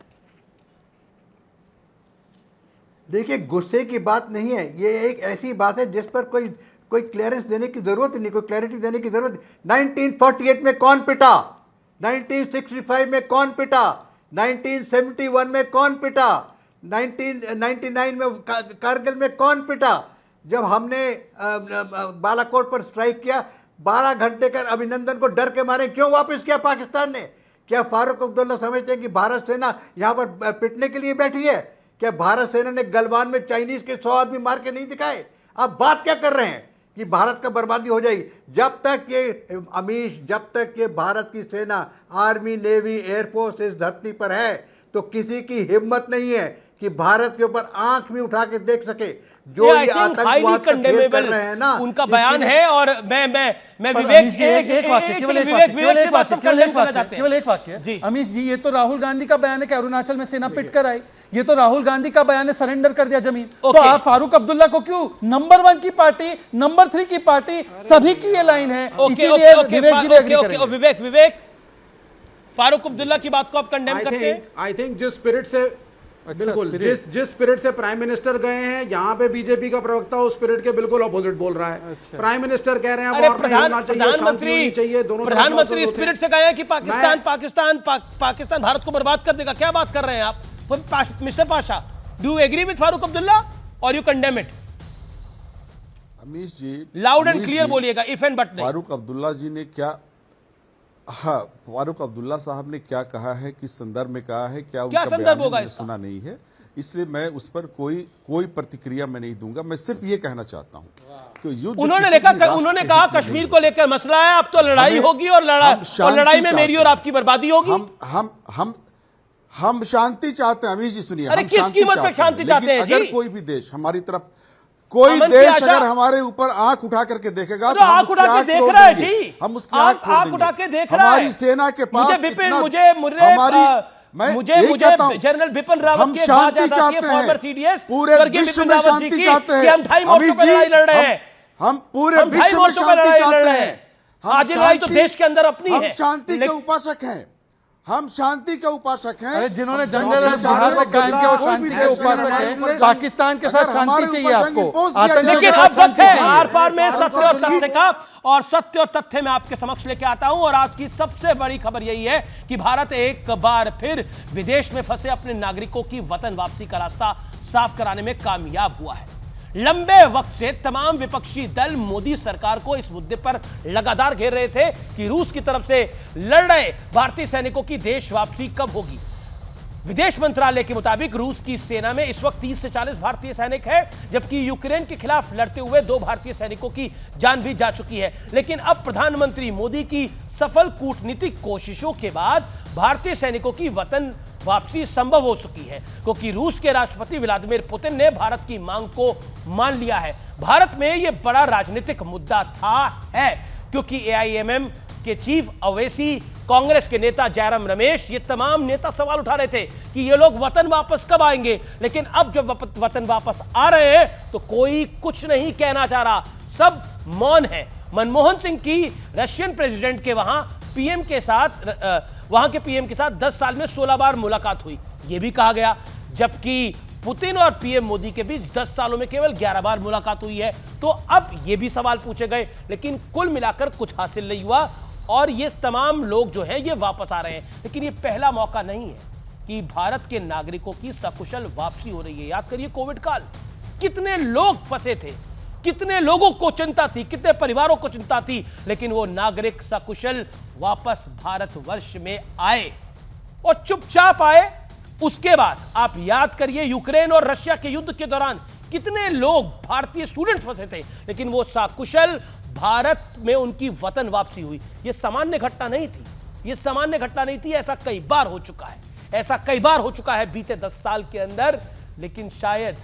G: देखिए, गुस्से की बात नहीं है, ये एक ऐसी बात है जिस पर कोई क्लियरेंस देने की जरूरत नहीं, कोई क्लैरिटी देने की जरूरत नहीं। 1948 में कौन पिटा, 1965 में कौन पिटा, 1971 में कौन पिटा, 1999 में कारगिल में कौन पिटा? जब हमने बालाकोट पर स्ट्राइक किया, 12 घंटे कर अभिनंदन को डर के मारे क्यों वापस किया पाकिस्तान ने? क्या फारूक अब्दुल्ला समझते हैं कि भारत सेना यहाँ पर पिटने के लिए बैठी है? क्या भारत सेना ने गलवान में चाइनीज के 100 आदमी मार के नहीं दिखाए? आप बात क्या कर रहे हैं कि भारत का बर्बादी हो जाएगी? जब तक ये अमीश, जब तक ये भारत की सेना, आर्मी, नेवी, एयरफोर्स इस धरती पर है तो किसी की हिम्मत नहीं है कि भारत के ऊपर आंख भी उठा के देख सके। जो ये आतंकवाद का खेल कर रहे हैं ना,
A: उनका बयान है। और मैं विवेक एक वाक्य
H: केवल एक वाक्य। अमीश जी, ये तो राहुल गांधी का बयान है कि अरुणाचल में सेना पिट कर आई। ये तो राहुल गांधी का बयान है, सरेंडर कर दिया जमीन। तो आप फारूक अब्दुल्ला को क्यों नंबर 1 की पार्टी, नंबर 3 की पार्टी, सभी की ये लाइन है, इसीलिए विवेक जी ने एग्री करेंगे।
A: विवेक, फारूक अब्दुल्ला की बात को आप कंडेम करते हैं?
C: आई थिंक जिस स्पिरिट से, बिल्कुल जिस स्पिरिट से प्राइम मिनिस्टर गए हैं, यहाँ पे बीजेपी का प्रवक्ता उस स्पिरिट के बिल्कुल अपोजिट बोल रहा है। प्राइम मिनिस्टर कह रहे हैं
A: प्रधानमंत्री स्पिरिट से गए हैं कि पाकिस्तान भारत को बर्बाद कर देगा। क्या बात कर रहे हैं आप mister Pasha? Do you agree with Farooq Abdullah और you condemn it?
F: Amish ji,
A: loud and clear बोलिएगा, इफ एंड बट नहीं।
F: फारूक अब्दुल्ला जी ने क्या, हाँ, फारूक अब्दुल्ला साहब ने क्या कहा है, किस संदर्भ में कहा है, क्या
A: संदर्भ होगा इसका?
F: सुना नहीं है, इसलिए मैं उस पर कोई प्रतिक्रिया मैं नहीं दूंगा। मैं सिर्फ ये कहना चाहता हूं कि युद्ध,
A: उन्होंने कहा कश्मीर को लेकर मसला है, अब तो लड़ाई होगी और लड़ाई में मेरी और आपकी बर्बादी होगी।
F: हम शांति चाहते हैं। अमीश जी सुनिए,
A: अरे किस कीमत पे शांति चाहते हैं जी?
F: अगर कोई भी देश हमारी तरफ, कोई देश अगर हमारे ऊपर आंख उठा करके देखेगा तो
A: आंख उठा के देख रहा है जी,
F: हम उसकी
A: आंख उठा के देख रहा है।
F: हमारी सेना के पास
A: मुझे जनरल बिपिन रावत के
F: शांति चाहते हैं, पूरे विश्व में शांति चाहते हैं।
A: हम 2.5 मोर्चों पर लड़ाई लड़ रहे हैं,
F: हम पूरे विश्व में शांति चाहते हैं।
A: आज लड़ाई तो देश के अंदर अपनी है।
F: हम शांति के उपासक हैं, हम शांति के उपासक हैं।
H: अरे जिन्होंने जंगल बिहार में कायम किया वो शांति के उपासक हैं। पाकिस्तान के साथ शांति चाहिए आपको,
A: लेकिन अब वक्त है आर पार में सत्य और तथ्य का, और सत्य और तथ्य मैं आपके समक्ष लेके आता हूं। और आज की सबसे बड़ी खबर यही है कि भारत एक बार फिर विदेश में फंसे अपने नागरिकों की वतन वापसी का रास्ता साफ कराने में कामयाब हुआ है। लंबे वक्त से तमाम विपक्षी दल मोदी सरकार को इस मुद्दे पर लगातार घेर रहे थे कि रूस की तरफ से लड़ रहे भारतीय सैनिकों की देश वापसी कब होगी। विदेश मंत्रालय के मुताबिक रूस की सेना में इस वक्त 30 से 40 भारतीय सैनिक हैं, जबकि यूक्रेन के खिलाफ लड़ते हुए 2 भारतीय सैनिकों की जान भी जा चुकी है। लेकिन अब प्रधानमंत्री मोदी की सफल कूटनीतिक कोशिशों के बाद भारतीय सैनिकों की वतन वापसी संभव हो चुकी है, क्योंकि रूस के राष्ट्रपति व्लादिमीर पुतिन ने भारत की मांग को मान लिया है। भारत में यह बड़ा राजनीतिक मुद्दा है, क्योंकि एआईएमएम के चीफ अवैसी, कांग्रेस के नेता जयराम रमेश, ये तमाम नेता सवाल उठा रहे थे कि ये लोग वतन वापस कब आएंगे। लेकिन अब जब वतन वापस आ रहे हैं तो कोई कुछ नहीं कहना चाह रहा, सब मौन है। मनमोहन सिंह की रशियन प्रेसिडेंट के वहां पीएम के साथ 10 साल में 16 बार मुलाकात हुई, यह भी कहा गया, जबकि पुतिन और पीएम मोदी के बीच 10 सालों में केवल 11 बार मुलाकात हुई है। तो अब यह भी सवाल पूछे गए, लेकिन कुल मिलाकर कुछ हासिल नहीं हुआ और ये तमाम लोग जो हैं ये वापस आ रहे हैं। लेकिन ये पहला मौका नहीं है कि भारत के नागरिकों की सकुशल वापसी हो रही है। याद करिए कोविड काल, कितने लोग फंसे थे, कितने लोगों को चिंता थी, कितने परिवारों को चिंता थी, लेकिन वो नागरिक सकुशल वापस भारतवर्ष में आए और चुपचाप आए। उसके बाद आप याद करिए यूक्रेन और रशिया के युद्ध के दौरान कितने लोग भारतीय स्टूडेंट फंसे थे, लेकिन वो सकुशल भारत में उनकी वतन वापसी हुई। यह सामान्य घटना नहीं थी, यह सामान्य घटना नहीं थी। ऐसा कई बार हो चुका है, ऐसा कई बार हो चुका है बीते 10 साल के अंदर, लेकिन शायद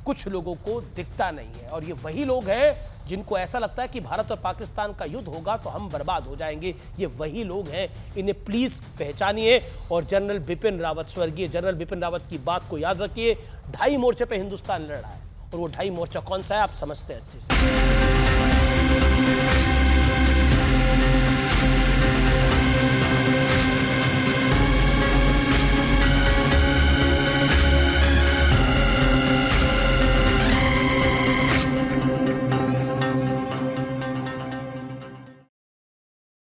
A: कुछ लोगों को दिखता नहीं है। और ये वही लोग हैं जिनको ऐसा लगता है कि भारत और पाकिस्तान का युद्ध होगा तो हम बर्बाद हो जाएंगे। ये वही लोग हैं, इन्हें प्लीज पहचानिए। और जनरल बिपिन रावत, स्वर्गीय जनरल बिपिन रावत की बात को याद रखिए। 2.5 मोर्चे पे हिंदुस्तान लड़ रहा है, और वो 2.5 मोर्चा कौन सा है आप समझते हैं अच्छे से।